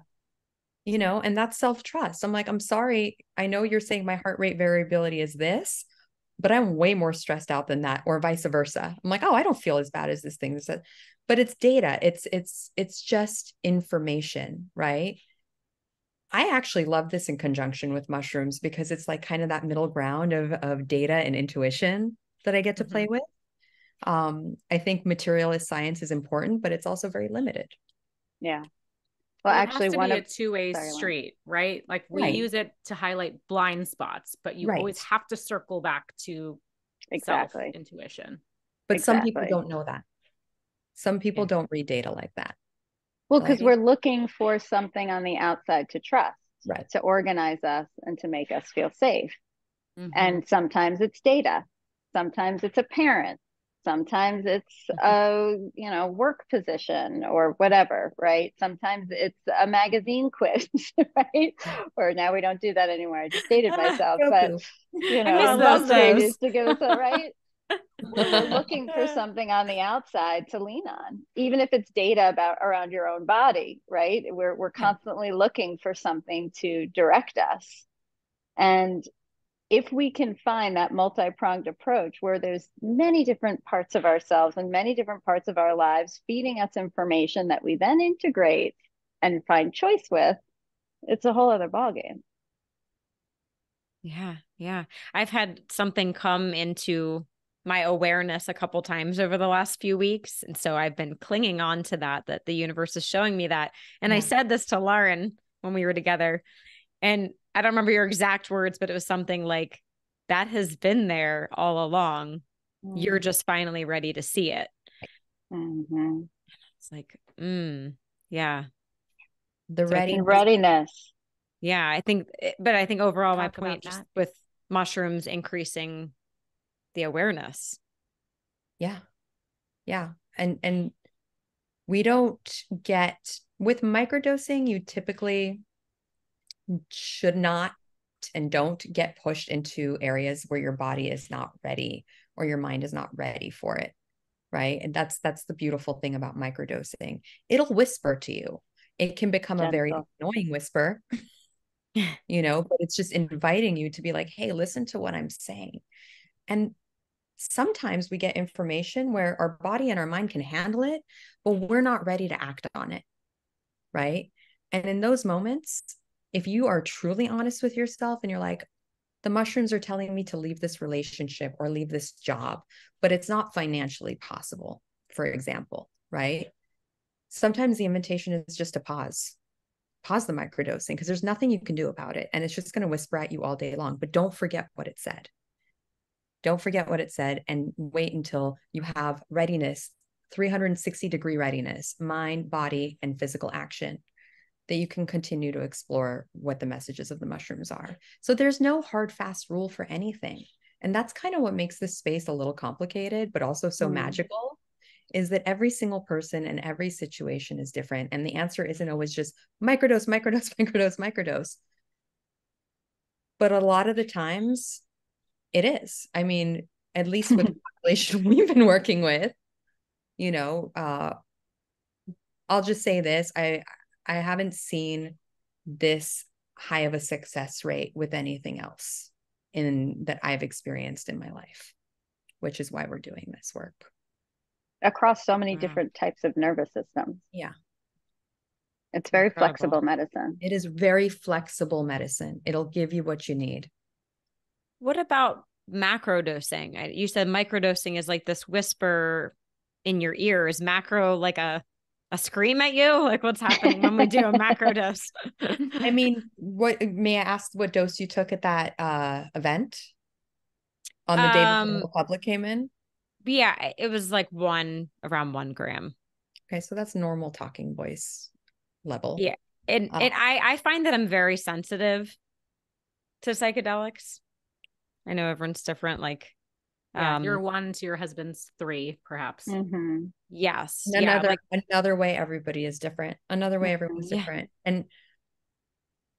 Speaker 3: You know, and that's self-trust. I'm like, I'm sorry. I know you're saying my heart rate variability is this, but I'm way more stressed out than that, or vice versa. I'm like, oh, I don't feel as bad as this thing. But it's data. It's just information, right? I actually love this in conjunction with mushrooms because it's like kind of that middle ground of data and intuition that I get to play with. I think materialist science is important, but it's also very limited.
Speaker 2: Yeah. Well, actually,
Speaker 1: it has to be a two-way street, right? Like we use it to highlight blind spots, but you always have to circle back to self-intuition.
Speaker 3: But some people don't know that. Some people don't read data like that.
Speaker 2: Well, because we're looking for something on the outside to trust, to organize us and to make us feel safe. And sometimes it's data. Sometimes it's a parent. Sometimes it's a, you know, work position or whatever, right? Sometimes it's a magazine quiz, right? Or now we don't do that anymore. I just dated myself, but you know,
Speaker 1: those days
Speaker 2: used to give us a right. We're looking for something on the outside to lean on, even if it's data about around your own body, right? We're constantly looking for something to direct us. And if we can find that multi-pronged approach where there's many different parts of ourselves and many different parts of our lives feeding us information that we then integrate and find choice with, it's a whole other ballgame.
Speaker 4: Yeah. Yeah. I've had something come into my awareness a couple times over the last few weeks. And so I've been clinging on to that the universe is showing me that. And I said this to Lauren when we were together, and I don't remember your exact words, but it was something like, that has been there all along. You're just finally ready to see it.
Speaker 2: Mm-hmm.
Speaker 4: It's like, yeah.
Speaker 3: The
Speaker 2: readiness.
Speaker 4: Yeah, I think, but I think overall, my point just with mushrooms increasing the awareness.
Speaker 3: Yeah. Yeah. And we don't get, with microdosing, you typically should not and don't get pushed into areas where your body is not ready or your mind is not ready for it. Right. And that's the beautiful thing about microdosing. It'll whisper to you. It can become a very annoying whisper, but it's just inviting you to be like, hey, listen to what I'm saying. And sometimes we get information where our body and our mind can handle it, but we're not ready to act on it. Right. And in those moments, if you are truly honest with yourself and you're like, the mushrooms are telling me to leave this relationship or leave this job, but it's not financially possible, for example, right? Sometimes the invitation is just to pause the microdosing, because there's nothing you can do about it. And it's just going to whisper at you all day long, but don't forget what it said. Don't forget what it said, and wait until you have readiness, 360-degree readiness, mind, body, and physical action, that you can continue to explore what the messages of the mushrooms are. So there's no hard, fast rule for anything. And that's kind of what makes this space a little complicated, but also so magical, is that every single person and every situation is different. And the answer isn't always just microdose, microdose, microdose, microdose. But a lot of the times it is. I mean, at least with the population we've been working with, I'll just say this. I haven't seen this high of a success rate with anything else that I've experienced in my life, which is why we're doing this work.
Speaker 2: Across so many different types of nervous systems.
Speaker 3: Yeah.
Speaker 2: It's very flexible medicine.
Speaker 3: It is very flexible medicine. It'll give you what you need.
Speaker 4: What about macrodosing? You said microdosing is like this whisper in your ear. Is macro like a scream at you? Like, what's happening when we do a macrodose?
Speaker 3: I mean, may I ask what dose you took at that event on the day before the public came in?
Speaker 4: Yeah, it was like around 1 gram.
Speaker 3: Okay, so that's normal talking voice level.
Speaker 4: Yeah, and I find that I'm very sensitive to psychedelics. I know everyone's different. Like,
Speaker 1: you're 1 to your husband's 3, perhaps.
Speaker 2: Mm-hmm.
Speaker 4: Yes.
Speaker 3: Another way everybody is different. Another way everyone's different. And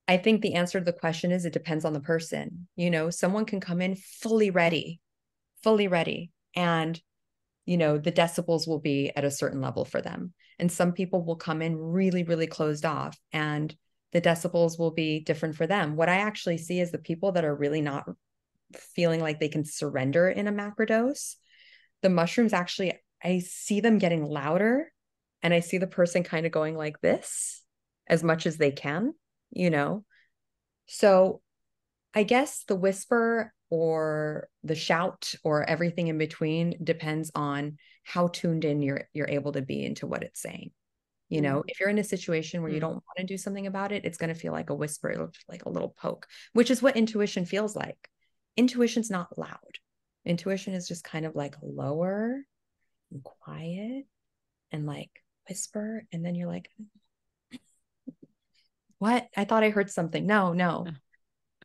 Speaker 3: I think the answer to the question is, it depends on the person. Someone can come in fully ready. And, the decibels will be at a certain level for them. And some people will come in really, really closed off, and the decibels will be different for them. What I actually see is the people that are really not feeling like they can surrender in a macrodose, the mushrooms actually, I see them getting louder, and I see the person kind of going like this as much as they can, So I guess the whisper or the shout or everything in between depends on how tuned in you're able to be into what it's saying. If you're in a situation where you don't want to do something about it, it's going to feel like a whisper. It'll feel like a little poke, which is what intuition feels like. Intuition's not loud. Intuition is just kind of like lower and quiet and like whisper. And then you're like, what? I thought I heard something. No.
Speaker 1: I'll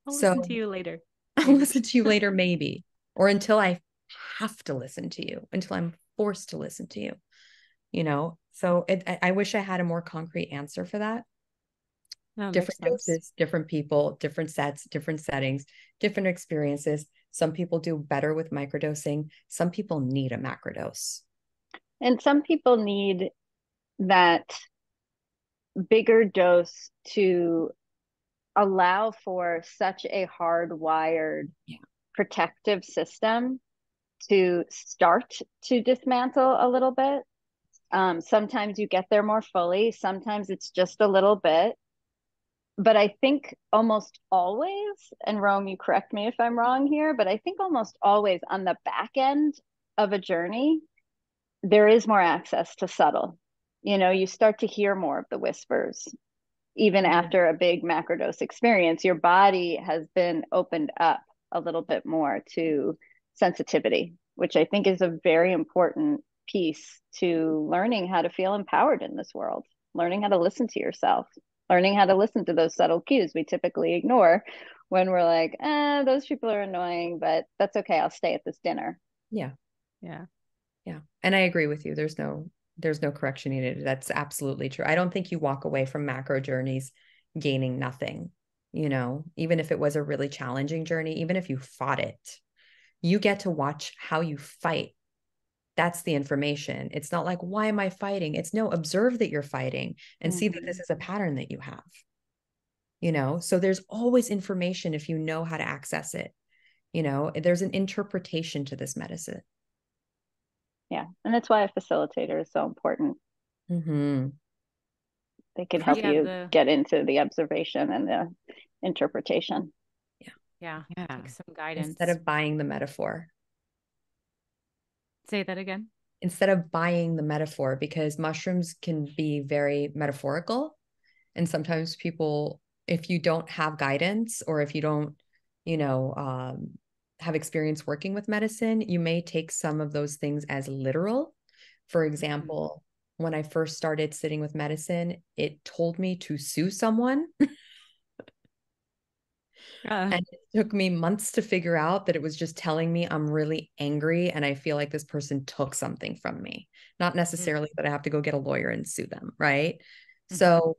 Speaker 1: listen to you later.
Speaker 3: I'll listen to you later, maybe. Or until I have to listen to you, until I'm forced to listen to you, So I wish I had a more concrete answer for that.
Speaker 4: No,
Speaker 3: different doses, different people, different sets, different settings, different experiences. Some people do better with microdosing. Some people need a macrodose.
Speaker 2: And some people need that bigger dose to allow for such a hardwired protective system to start to dismantle a little bit. Sometimes you get there more fully. Sometimes it's just a little bit. but I think almost always, and Rome, you correct me if I'm wrong here, but I think almost always on the back end of a journey, there is more access to subtle. You start to hear more of the whispers. Even after a big macrodose experience, your body has been opened up a little bit more to sensitivity, which I think is a very important piece to learning how to feel empowered in this world, learning how to listen to yourself, learning how to listen to those subtle cues we typically ignore when we're like, those people are annoying, but that's okay. I'll stay at this dinner.
Speaker 3: Yeah.
Speaker 1: Yeah.
Speaker 3: Yeah. And I agree with you. There's no correction needed. That's absolutely true. I don't think you walk away from macro journeys gaining nothing, even if it was a really challenging journey, even if you fought it, you get to watch how you fight. That's the information. It's not like, why am I fighting? It's no, observe that you're fighting and see that this is a pattern that you have, so there's always information if you know how to access it. There's an interpretation to this medicine.
Speaker 2: Yeah. And that's why a facilitator is so important.
Speaker 3: Mm-hmm.
Speaker 2: They can help you get into the observation and the interpretation.
Speaker 1: Yeah. Take some guidance.
Speaker 3: Instead of buying the metaphor.
Speaker 1: Say that again.
Speaker 3: Instead of buying the metaphor, because mushrooms can be very metaphorical. And sometimes people, if you don't have guidance or if you don't, have experience working with medicine, you may take some of those things as literal. For example, when I first started sitting with medicine, it told me to sue someone. And it took me months to figure out that it was just telling me I'm really angry and I feel like this person took something from me. Not necessarily that I have to go get a lawyer and sue them, right? So,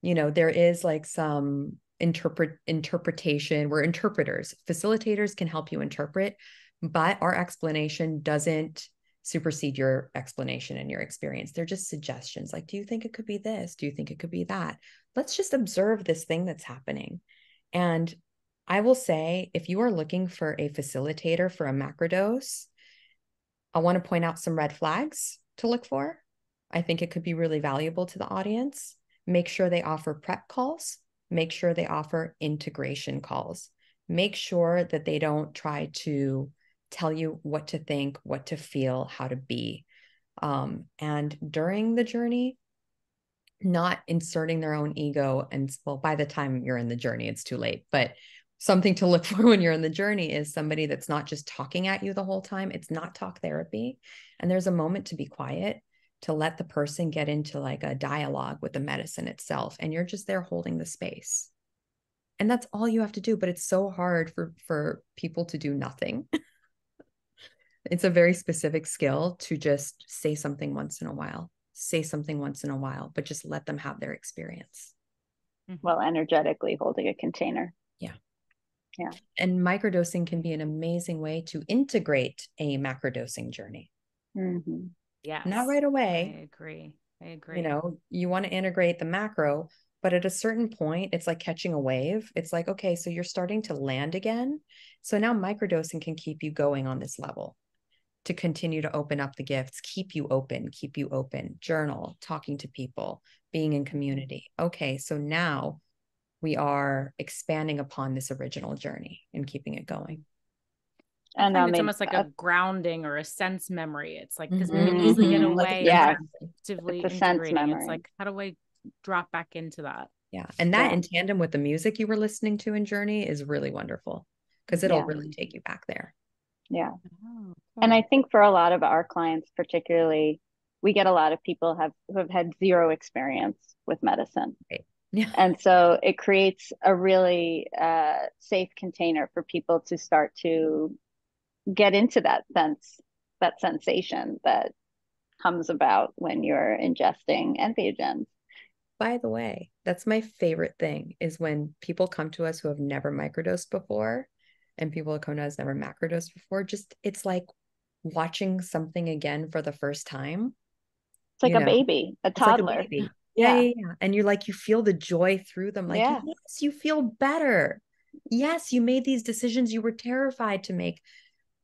Speaker 3: there is like some interpretation. We're interpreters. Facilitators can help you interpret, but our explanation doesn't supersede your explanation and your experience. They're just suggestions. Like, do you think it could be this? Do you think it could be that? Let's just observe this thing that's happening. And I will say, if you are looking for a facilitator for a macrodose, I want to point out some red flags to look for. I think it could be really valuable to the audience. Make sure they offer prep calls. Make sure they offer integration calls. Make sure that they don't try to tell you what to think, what to feel, how to be. And during the journey, not inserting their own ego. And well, by the time you're in the journey, it's too late. But something to look for when you're in the journey is somebody that's not just talking at you the whole time. It's not talk therapy. And there's a moment to be quiet, to let the person get into like a dialogue with the medicine itself. And you're just there holding the space. And that's all you have to do. But it's so hard for people to do nothing. It's a very specific skill to just say something once in a while. Say something once in a while, but just let them have their experience.
Speaker 2: While energetically holding a container.
Speaker 3: Yeah.
Speaker 2: Yeah.
Speaker 3: And microdosing can be an amazing way to integrate a macrodosing journey.
Speaker 2: Mm-hmm.
Speaker 1: Yes.
Speaker 3: Not right away.
Speaker 1: I agree.
Speaker 3: You want to integrate the macro, but at a certain point, it's like catching a wave. It's like, okay, so you're starting to land again. So now microdosing can keep you going on this level to continue to open up the gifts, keep you open, journal, talking to people, being in community. Okay, so now we are expanding upon this original journey and keeping it going.
Speaker 1: And it's almost like a grounding or a sense memory. It's like, because we can easily get away actively integrating. It's like, how do I drop back into that?
Speaker 3: Yeah. And that in tandem with the music you were listening to in Journey is really wonderful because it'll really take you back there.
Speaker 2: Yeah. Oh, cool. And I think for a lot of our clients, particularly, we get a lot of people who have had zero experience with medicine.
Speaker 3: Right. Yeah.
Speaker 2: And so it creates a really safe container for people to start to get into that sensation that comes about when you're ingesting entheogens.
Speaker 3: By the way, that's my favorite thing is when people come to us who have never microdosed before and people who come to us never macrodosed before. Just, it's like watching something again for the first time.
Speaker 2: It's like a baby, a toddler.
Speaker 3: Like a baby. Yeah. And you're like, you feel the joy through them. Like, yes, you feel better. Yes, you made these decisions you were terrified to make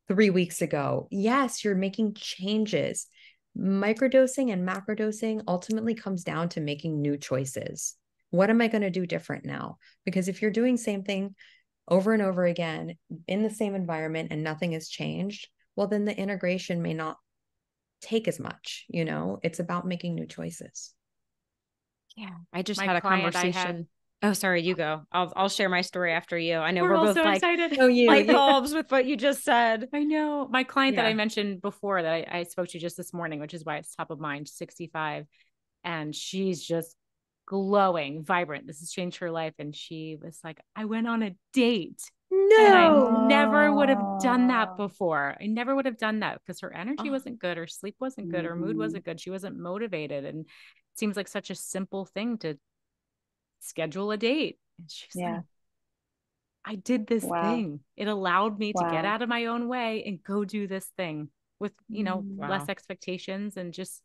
Speaker 3: 3 weeks ago. Yes, you're making changes. Microdosing and macrodosing ultimately comes down to making new choices. What am I going to do different now? Because if you're doing same thing over and over again in the same environment and nothing has changed, well, then the integration may not take as much, you know. It's about making new choices.
Speaker 4: Yeah. I just
Speaker 1: My
Speaker 4: had a
Speaker 1: client
Speaker 4: conversation. Oh, sorry, you go. I'll share my story after you. I know
Speaker 1: We're
Speaker 4: we're
Speaker 1: all
Speaker 4: both
Speaker 1: so
Speaker 4: like
Speaker 1: excited.
Speaker 3: Oh,
Speaker 4: light bulbs with what you just said.
Speaker 1: I know. My client that
Speaker 4: Yeah.
Speaker 1: I mentioned before that I spoke to just this morning, which is why it's top of mind, 65. And she's just glowing, vibrant. This has changed her life. And she was like, I went on a date. And I
Speaker 3: No.
Speaker 1: never would have done that
Speaker 2: Oh,
Speaker 1: before. I never would have done that because her energy
Speaker 4: Oh,
Speaker 1: wasn't good, her sleep wasn't good, her mood
Speaker 2: mhm.
Speaker 1: wasn't good. She wasn't motivated. And it seems like such a simple thing to schedule a date. And she's like,
Speaker 2: Yeah.
Speaker 1: I did this
Speaker 2: Wow.
Speaker 1: thing. It allowed me to get
Speaker 2: Wow.
Speaker 1: out of my own way and go do this thing with, less
Speaker 4: wow.
Speaker 1: expectations and just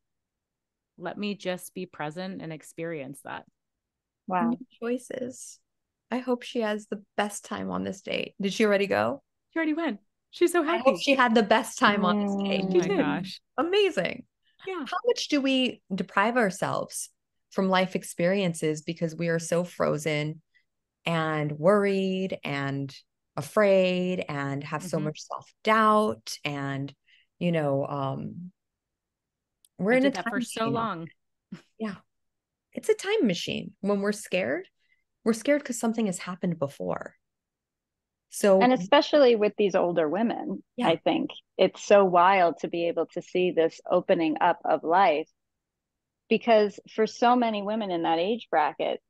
Speaker 1: let me just be present and experience that.
Speaker 3: New
Speaker 2: Wow.
Speaker 3: choices. I hope she has the best time on this date. Did she already go?
Speaker 1: She already went. She's so
Speaker 3: I hope
Speaker 1: happy.
Speaker 3: she had the best time on this date.
Speaker 1: She
Speaker 4: Oh my
Speaker 1: did.
Speaker 4: gosh.
Speaker 3: Amazing.
Speaker 1: Yeah.
Speaker 3: How much do we deprive ourselves from life experiences because we are so frozen and worried and afraid and have so
Speaker 1: Mm-hmm.
Speaker 3: much self-doubt and we're
Speaker 1: I
Speaker 3: in a
Speaker 1: did that
Speaker 3: time
Speaker 1: for so
Speaker 3: machine now.
Speaker 1: long.
Speaker 3: Yeah. It's a time machine. When we're scared because something has happened before.
Speaker 2: And
Speaker 3: So
Speaker 2: especially with these older women,
Speaker 3: yeah,
Speaker 2: I think it's so wild to be able to see this opening up of life, because for so many women in that age bracket,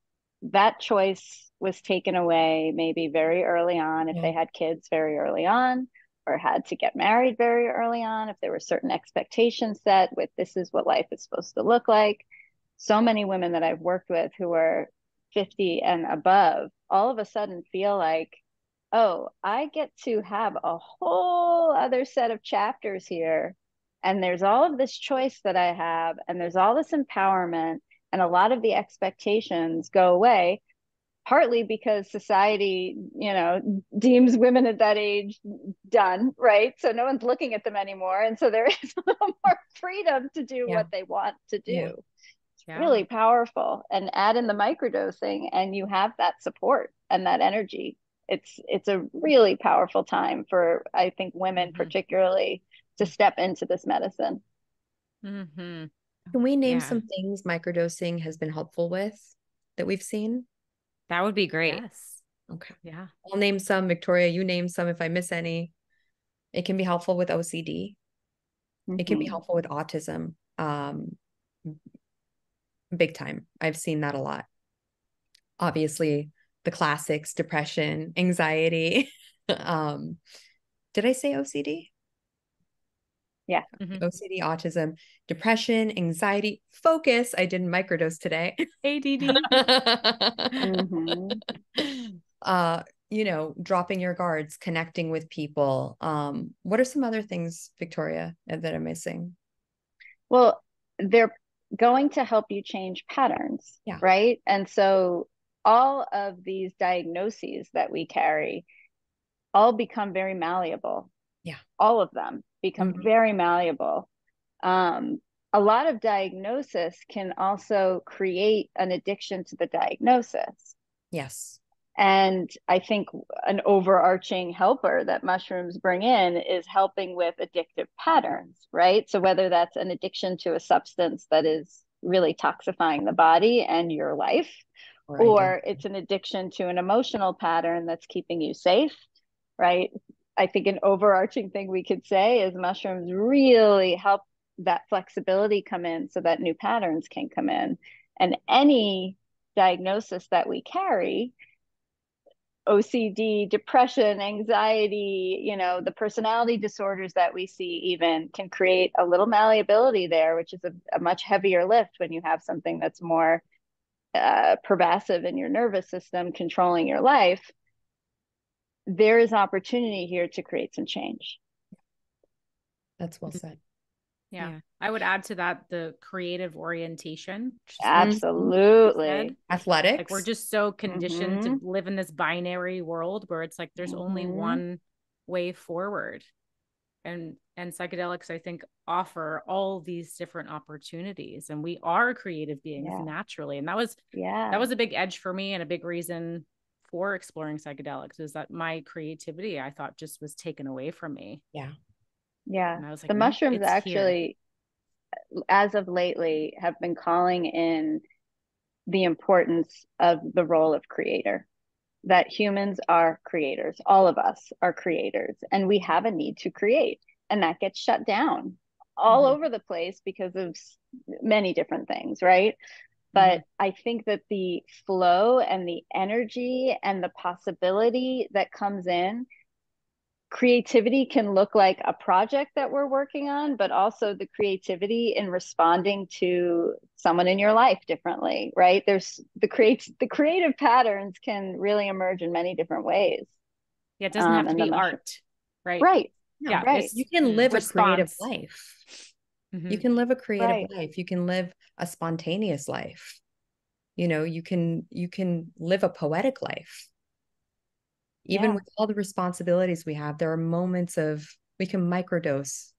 Speaker 2: that choice was taken away maybe very early on if
Speaker 3: yeah,
Speaker 2: they had kids very early on, or had to get married very early on, if there were certain expectations set with this is what life is supposed to look like. So many women that I've worked with who are 50 and above all of a sudden feel like, oh, I get to have a whole other set of chapters here. And there's all of this choice that I have, and there's all this empowerment, and a lot of the expectations go away, partly because society, deems women at that age done, right? So no one's looking at them anymore. And so there is a little more freedom to do
Speaker 3: yeah,
Speaker 2: what they want to
Speaker 3: yeah.
Speaker 2: do.
Speaker 1: Yeah.
Speaker 2: Really powerful. And add in the microdosing and you have that support and that energy. It's a really powerful time for, I think, women
Speaker 1: Mm-hmm.
Speaker 2: particularly to step into this medicine.
Speaker 1: Mm-hmm.
Speaker 3: Can we name
Speaker 1: Yeah.
Speaker 3: some things microdosing has been helpful with that we've seen?
Speaker 4: That would be great.
Speaker 1: Yes.
Speaker 3: Okay.
Speaker 1: Yeah.
Speaker 3: I'll name some. Victoria, you name some if I miss any. It can be helpful with OCD. It can be
Speaker 2: Mm-hmm.
Speaker 3: helpful with autism. Big time. I've seen that a lot. Obviously, the classics, depression, anxiety. Did I say OCD?
Speaker 2: Yeah.
Speaker 1: Mm-hmm.
Speaker 3: OCD, autism, depression, anxiety, focus. I didn't microdose today.
Speaker 1: ADD.
Speaker 2: Mm-hmm.
Speaker 3: Dropping your guards, connecting with people. What are some other things, Victoria, that I'm missing?
Speaker 2: Well, they're going to help you change patterns,
Speaker 3: Yeah.
Speaker 2: right? And so all of these diagnoses that we carry all become very malleable.
Speaker 3: Yeah.
Speaker 2: All of them become
Speaker 3: Mhm.
Speaker 2: very malleable. A lot of diagnosis can also create an addiction to the diagnosis.
Speaker 3: Yes.
Speaker 2: And I think an overarching helper that mushrooms bring in is helping with addictive patterns, right? So whether that's an addiction to a substance that is really toxifying the body and your life, or it's an addiction to an emotional pattern that's keeping you safe, right? I think an overarching thing we could say is mushrooms really help that flexibility come in so that new patterns can come in. And any diagnosis that we carry, OCD, depression, anxiety, the personality disorders that we see even can create a little malleability there, which is a much heavier lift when you have something that's more pervasive in your nervous system controlling your life. There is opportunity here to create some change.
Speaker 3: That's well said.
Speaker 1: Yeah. I would add to that the creative orientation.
Speaker 2: Absolutely.
Speaker 3: Athletics.
Speaker 1: Like we're just so conditioned
Speaker 2: Mm-hmm.
Speaker 1: to live in this binary world where it's like there's only one way forward. And And psychedelics, I think, offer all these different opportunities, and we are creative beings naturally. And that was a big edge for me, and a big reason for exploring psychedelics is that my creativity, I thought, just was taken away from me.
Speaker 3: Yeah.
Speaker 2: And
Speaker 1: I was like,
Speaker 2: the mushrooms actually,
Speaker 1: here,
Speaker 2: as of lately, have been calling in the importance of the role of creator, that humans are creators. All of us are creators, and we have a need to create. And that gets shut down all over the place because of many different things, right? But I think that the flow and the energy and the possibility that comes in, creativity can look like a project that we're working on, but also the creativity in responding to someone in your life differently, right? There's the creative patterns can really emerge in many different ways.
Speaker 1: Yeah, it doesn't have to be art, right?
Speaker 2: Right.
Speaker 3: No,
Speaker 1: yeah,
Speaker 2: right.
Speaker 3: You can live a creative life. You can live a creative life. You can live a spontaneous life. You know, you can live a poetic life. Even with all the responsibilities we have, there are moments of we can microdose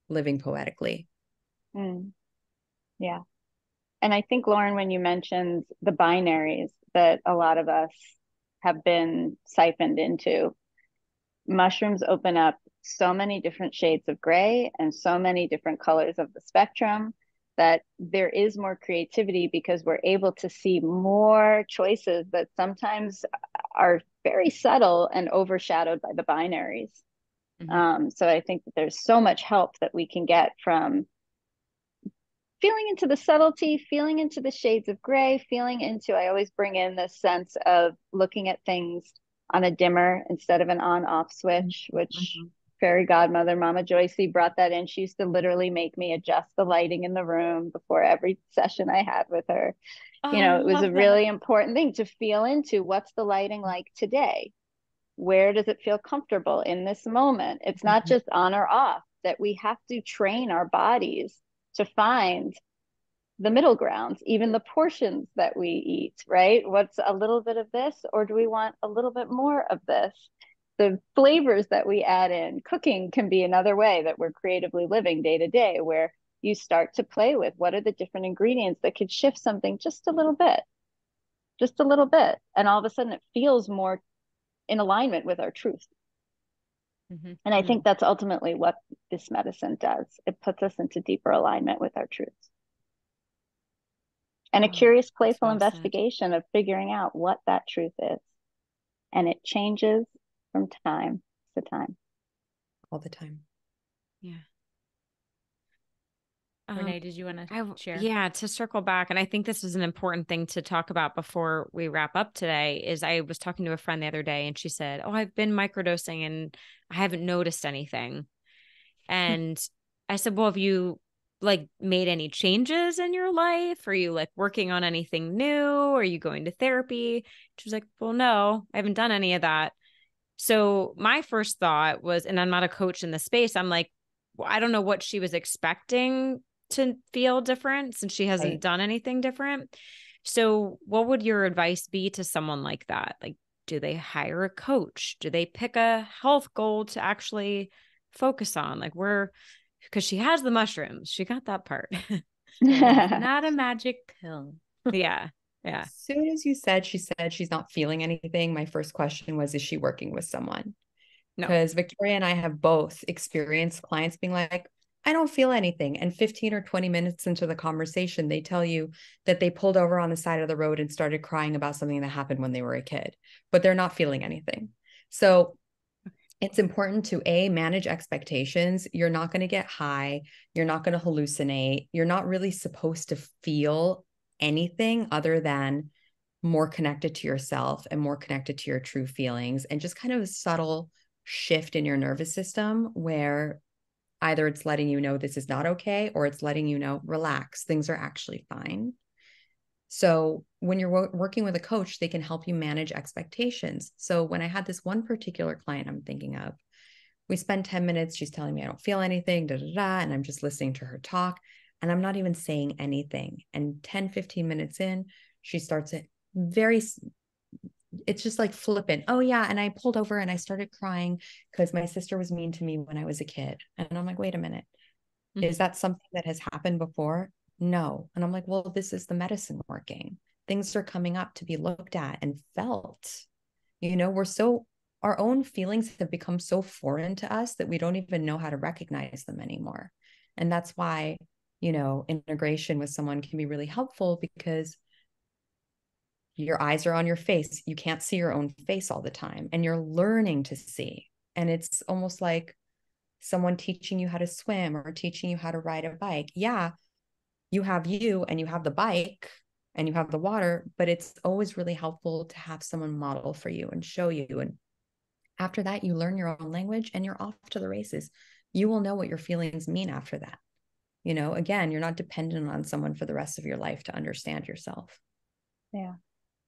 Speaker 3: living poetically.
Speaker 2: Yeah. And I think, Lauren, when you mentioned the binaries that a lot of us have been siphoned into, mushrooms open up so many different shades of gray and so many different colors of the spectrum that there is more creativity because we're able to see more choices that sometimes are very subtle and overshadowed by the binaries. So I think that there's so much help that we can get from feeling into the subtlety, feeling into the shades of gray, feeling into, I always bring in this sense of looking at things on a dimmer instead of an on-off switch, which fairy godmother Mama Joycey brought that in. She used to literally make me adjust the lighting in the room before every session I had with her. You know, it was a really important thing to feel into what's the lighting like today? Where does it feel comfortable in this moment? It's not just on or off, that we have to train our bodies to find the middle grounds, even the portions that we eat, right? What's a little bit of this, or do we want a little bit more of this? The flavors that we add in, cooking can be another way that we're creatively living day to day, where you start to play with what are the different ingredients that could shift something just a little bit. And all of a sudden it feels more in alignment with our truth. And I think that's ultimately what this medicine does. It puts us into deeper alignment with our truths. And a curious, playful investigation of figuring out what that truth is. And it changes from time to time.
Speaker 3: All the time.
Speaker 4: Yeah.
Speaker 1: Renee, did you want to share?
Speaker 4: Yeah, to circle back. And I think this is an important thing to talk about before we wrap up today is I was talking to a friend the other day and she said, oh, I've been microdosing and I haven't noticed anything. And I said, well, have you like made any changes in your life? Are you like working on anything new? Are you going to therapy? She was like, well, no, I haven't done any of that. So my first thought was, and I'm not a coach in the space, I'm like, well, I don't know what she was expecting to feel different since she hasn't done anything different. So what would your advice be to someone like that? Like, do they hire a coach? Do they pick a health goal to actually focus on? Like because she has the mushrooms. She got that part.
Speaker 1: Not a magic pill.
Speaker 4: Yeah.
Speaker 3: As soon as you said she's not feeling anything, my first question was, is she working with someone? Because Victoria and I have both experienced clients being like, I don't feel anything. And 15 or 20 minutes into the conversation, they tell you that they pulled over on the side of the road and started crying about something that happened when they were a kid, but they're not feeling anything. So it's important to manage expectations. You're not going to get high. You're not going to hallucinate. You're not really supposed to feel anything other than more connected to yourself and more connected to your true feelings, and just kind of a subtle shift in your nervous system where either it's letting you know this is not okay, or it's letting you know, relax, things are actually fine. So when you're working with a coach, they can help you manage expectations. So when I had this one particular client I'm thinking of, we spent 10 minutes, she's telling me I don't feel anything, and I'm just listening to her talk, and I'm not even saying anything. And 10, 15 minutes in, she starts it very it's just like flippant. Oh yeah. And I pulled over and I started crying because my sister was mean to me when I was a kid. And I'm like, wait a minute. Is that something that has happened before? No. And I'm like, well, this is the medicine working. Things are coming up to be looked at and felt. You know, our own feelings have become so foreign to us that we don't even know how to recognize them anymore. And that's why, you know, integration with someone can be really helpful, because your eyes are on your face. You can't see your own face all the time, and you're learning to see. And it's almost like someone teaching you how to swim or teaching you how to ride a bike. Yeah, you have you and you have the bike and you have the water, but it's always really helpful to have someone model for you and show you. And after that, you learn your own language and you're off to the races. You will know what your feelings mean after that. You know, again, you're not dependent on someone for the rest of your life to understand yourself.
Speaker 2: Yeah.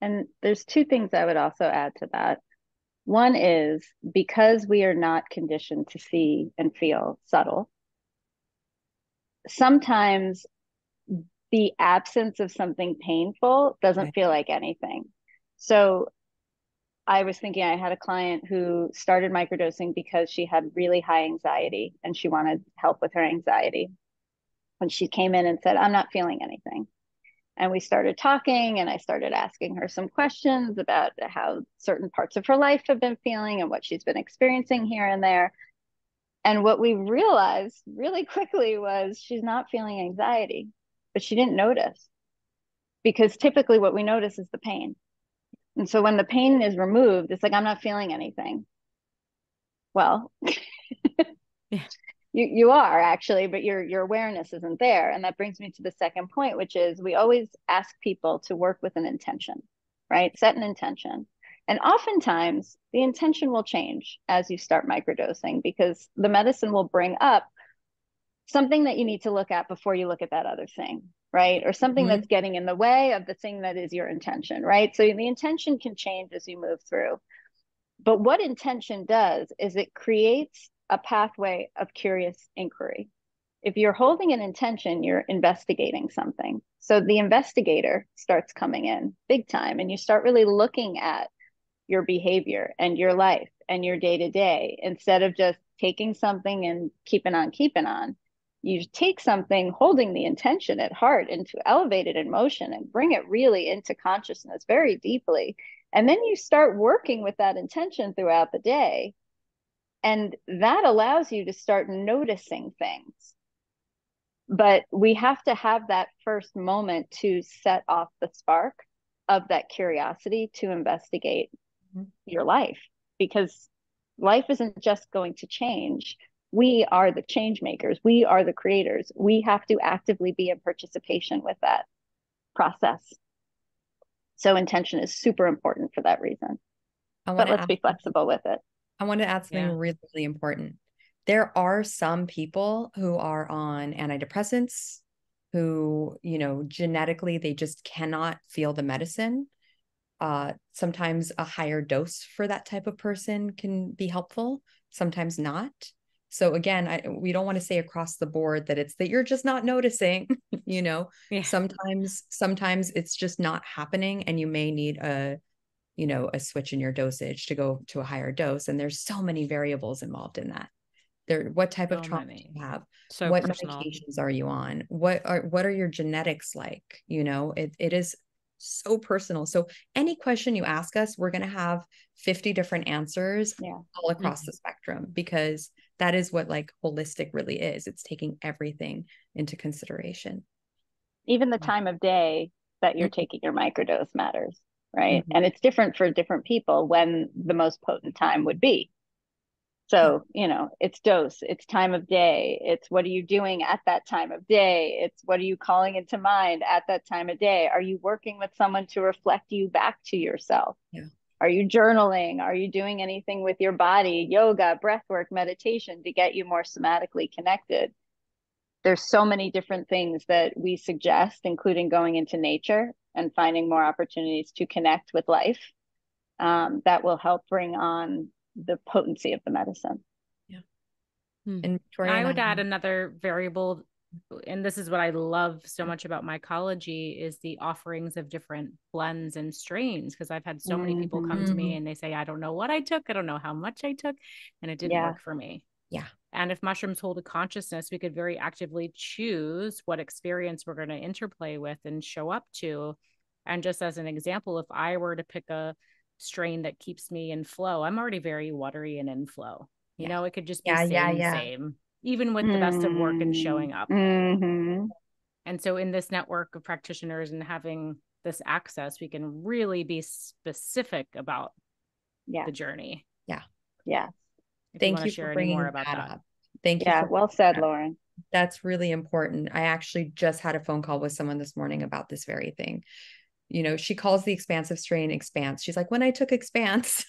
Speaker 2: And there's two things I would also add to that. One is, because we are not conditioned to see and feel subtle, sometimes the absence of something painful doesn't feel like anything. So I was thinking, I had a client who started microdosing because she had really high anxiety and she wanted help with her anxiety. When she came in and said, I'm not feeling anything. And we started talking, and I started asking her some questions about how certain parts of her life have been feeling and what she's been experiencing here and there. And what we realized really quickly was she's not feeling anxiety, but she didn't notice, because typically what we notice is the pain. And so when the pain is removed, it's like, I'm not feeling anything. Well,
Speaker 4: yeah.
Speaker 2: You are actually, but your awareness isn't there. And that brings me to the second point, which is, we always ask people to work with an intention, right? Set an intention. And oftentimes the intention will change as you start microdosing, because the medicine will bring up something that you need to look at before you look at that other thing, right? Or something that's getting in the way of the thing that is your intention, right? So the intention can change as you move through. But what intention does is it creates a pathway of curious inquiry. If you're holding an intention, you're investigating something. So the investigator starts coming in big time, and you start really looking at your behavior and your life and your day-to-day, instead of just taking something and keeping on. You take something holding the intention at heart, and to elevate it in motion and bring it really into consciousness very deeply. And then you start working with that intention throughout the day. And that allows you to start noticing things. But we have to have that first moment to set off the spark of that curiosity to investigate your life, because life isn't just going to change. We are the change makers. We are the creators. We have to actively be in participation with that process. So intention is super important for that reason. But let's be flexible with it.
Speaker 3: I want to add something really, really important. There are some people who are on antidepressants who, you know, genetically, they just cannot feel the medicine. Sometimes a higher dose for that type of person can be helpful, sometimes not. So again, we don't want to say across the board that it's that you're just not noticing, you know. Sometimes it's just not happening, and you may need a switch in your dosage to go to a higher dose. And there's so many variables involved in that. What type of trauma do you have? What medications are you on? What are your genetics like? You know, it is so personal. So any question you ask us, we're going to have 50 different answers all across the spectrum, because that is what like holistic really is. It's taking everything into consideration.
Speaker 2: Even the time of day that you're taking your microdose matters, right? And it's different for different people when the most potent time would be. So, you know, it's dose, it's time of day, it's what are you doing at that time of day, it's what are you calling into mind at that time of day. Are you working with someone to reflect you back to yourself? Are you journaling? Are you doing anything with your body, yoga, breath work, meditation, to get you more somatically connected? There's so many different things that we suggest, including going into nature and finding more opportunities to connect with life, that will help bring on the potency of the medicine.
Speaker 3: And Victoria,
Speaker 1: I would add another variable and this is what I love so much about mycology, is the offerings of different blends and strains. Because I've had so many people come to me and they say, I don't know what I took, I don't know how much I took, and it didn't work for me.
Speaker 3: Yeah.
Speaker 1: And if mushrooms hold a consciousness, we could very actively choose what experience we're going to interplay with and show up to. And just as an example, if I were to pick a strain that keeps me in flow, I'm already very watery and in flow. You know, it could just be same, even with the best of work and showing up.
Speaker 2: Mm-hmm.
Speaker 1: And so in this network of practitioners and having this access, we can really be specific about the journey.
Speaker 3: Yeah.
Speaker 2: Yeah.
Speaker 3: Thank you for bringing that up. Thank you.
Speaker 2: Well said, Lauren.
Speaker 3: That's really important. I actually just had a phone call with someone this morning about this very thing. You know, she calls the expansive strain Expanse. She's like, when I took Expanse,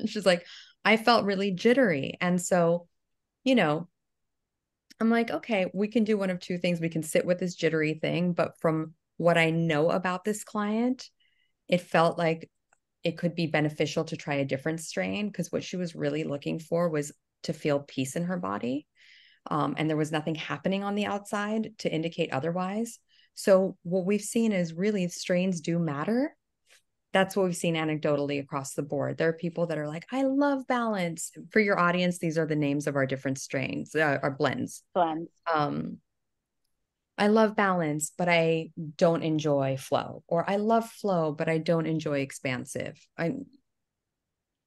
Speaker 3: she's like, I felt really jittery. And so, you know, I'm like, okay, we can do one of two things. We can sit with this jittery thing, but from what I know about this client, it felt like it could be beneficial to try a different strain, because what she was really looking for was to feel peace in her body. And there was nothing happening on the outside to indicate otherwise. So what we've seen is really strains do matter. That's what we've seen anecdotally across the board. There are people that are like, I love balance. For your audience, these are the names of our different strains, our blends. I love balance, but I don't enjoy flow. Or I love flow, but I don't enjoy expansive.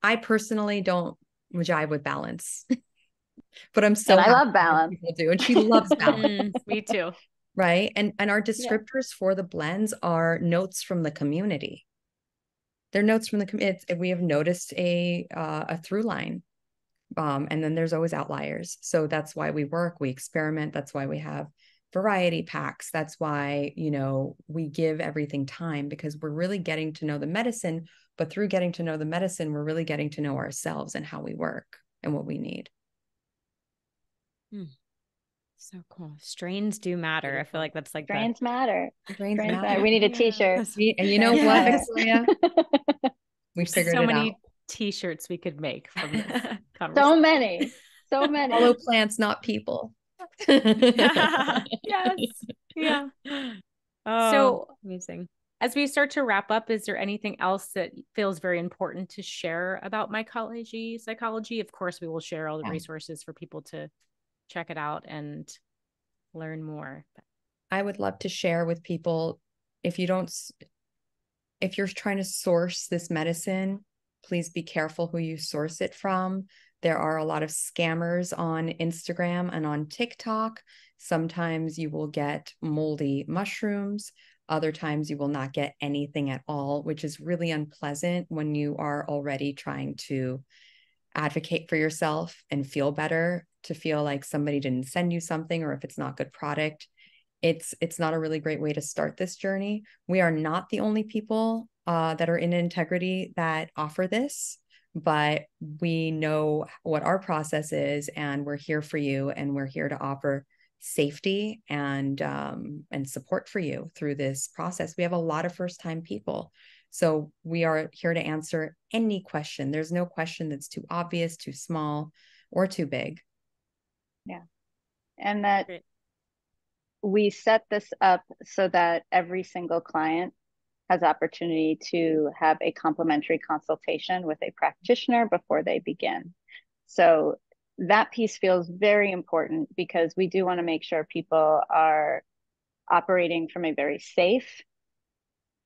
Speaker 3: I personally don't jive with balance. But I'm so
Speaker 2: I love balance.
Speaker 3: People do, and she loves balance.
Speaker 1: Me too.
Speaker 3: Right. And our descriptors for the blends are notes from the community. They're notes from the community. We have noticed a through line. And then there's always outliers. So that's why we work, we experiment. That's why we have variety packs. That's why, you know, we give everything time, because we're really getting to know the medicine. But through getting to know the medicine, we're really getting to know ourselves and how we work and what we need.
Speaker 4: So cool. Strains do matter. I feel like that's like
Speaker 2: strains matter.
Speaker 3: Strains matter.
Speaker 2: We need a t-shirt.
Speaker 3: And you know what, Victoria? We figured
Speaker 1: so
Speaker 3: it
Speaker 1: many
Speaker 3: out.
Speaker 1: T-shirts we could make from this
Speaker 2: So many.
Speaker 3: Follow plants, not people.
Speaker 1: Yes. Yeah.
Speaker 4: Oh,
Speaker 1: so
Speaker 4: amazing.
Speaker 1: As we start to wrap up, is there anything else that feels very important to share about Mycology Psychology? Of course, we will share all the resources for people to check it out and learn more.
Speaker 3: I would love to share with people, if you're trying to source this medicine, please be careful who you source it from. There are a lot of scammers on Instagram and on TikTok. Sometimes you will get moldy mushrooms. Other times you will not get anything at all, which is really unpleasant when you are already trying to advocate for yourself and feel better, to feel like somebody didn't send you something, or if it's not good product. It's not a really great way to start this journey. We are not the only people that are in integrity that offer this, but we know what our process is, and we're here for you, and we're here to offer safety and support for you through this process. We have a lot of first-time people, so we are here to answer any question. There's no question that's too obvious, too small, or too big.
Speaker 2: Yeah, and that we set this up so that every single client has opportunity to have a complimentary consultation with a practitioner before they begin. So that piece feels very important, because we do want to make sure people are operating from a very safe,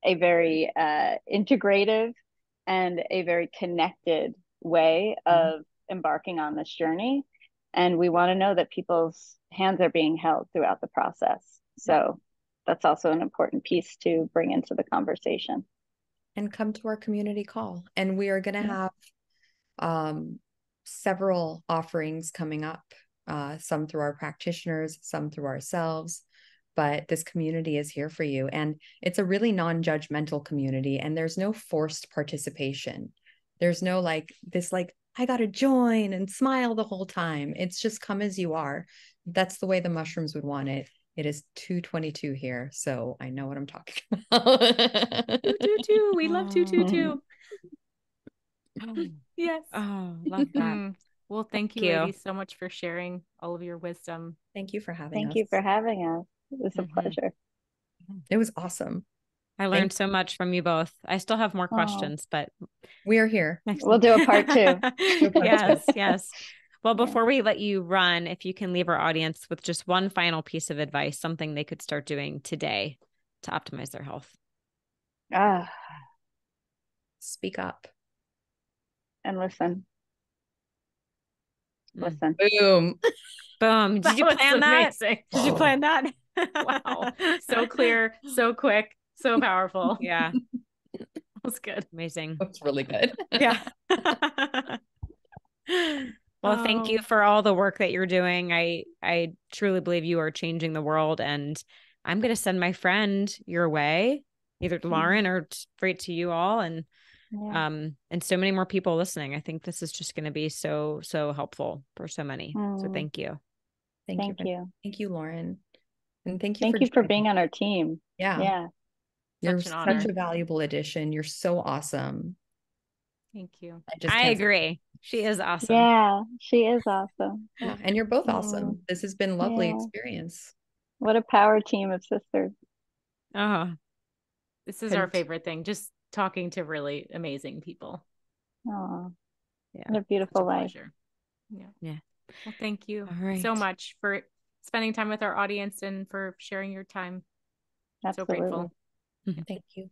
Speaker 2: a very integrative, and a very connected way of embarking on this journey. And we want to know that people's hands are being held throughout the process. So that's also an important piece to bring into the conversation.
Speaker 3: And come to our community call. And we are going to have several offerings coming up, some through our practitioners, some through ourselves. But this community is here for you. And it's a really non-judgmental community. And there's no forced participation. There's no I got to join and smile the whole time. It's just come as you are. That's the way the mushrooms would want it. It is 2:22 here, so I know what I'm talking about.
Speaker 1: 222. We love 222. Yes.
Speaker 4: Oh, love that.
Speaker 1: Well, thank you, ladies, so much for sharing all of your wisdom.
Speaker 3: Thank you for having us.
Speaker 2: Thank you for having us. It was a pleasure.
Speaker 3: It was awesome.
Speaker 4: I learned so much from you both. I still have more questions, but
Speaker 3: we are here.
Speaker 2: We'll do a part 2.
Speaker 4: Yes. Well, before we let you run, if you can leave our audience with just one final piece of advice, something they could start doing today to optimize their health.
Speaker 3: Speak up.
Speaker 2: And listen. Listen.
Speaker 3: Boom.
Speaker 4: Boom. Did you plan that? Did you plan that?
Speaker 1: Wow. So clear, so quick, so powerful.
Speaker 4: Yeah.
Speaker 1: That was good.
Speaker 4: Amazing.
Speaker 3: That's really good.
Speaker 4: Yeah. Well, thank you for all the work that you're doing. I truly believe you are changing the world, and I'm going to send my friend your way, either to Lauren or straight to you all. And so many more people listening. I think this is just going to be so helpful for so many. So thank you.
Speaker 3: Thank you. Thank you, Lauren. And thank
Speaker 2: you for being on our team.
Speaker 3: Yeah. You're
Speaker 1: such an honor.
Speaker 3: Such a valuable addition. You're so awesome.
Speaker 1: Thank you.
Speaker 4: I agree. She is awesome.
Speaker 2: Yeah, she is awesome.
Speaker 3: Yeah, and you're both awesome. This has been a lovely experience.
Speaker 2: What a power team of sisters.
Speaker 1: This is our favorite thing, just talking to really amazing people.
Speaker 2: Oh, yeah. What a beautiful life.
Speaker 1: Yeah. Well, thank you so much for spending time with our audience and for sharing your time.
Speaker 2: Absolutely.
Speaker 1: So grateful.
Speaker 3: Thank you.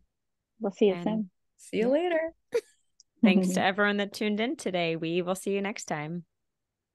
Speaker 2: We'll see you soon.
Speaker 3: See you later.
Speaker 4: Thanks to everyone that tuned in today. We will see you next time.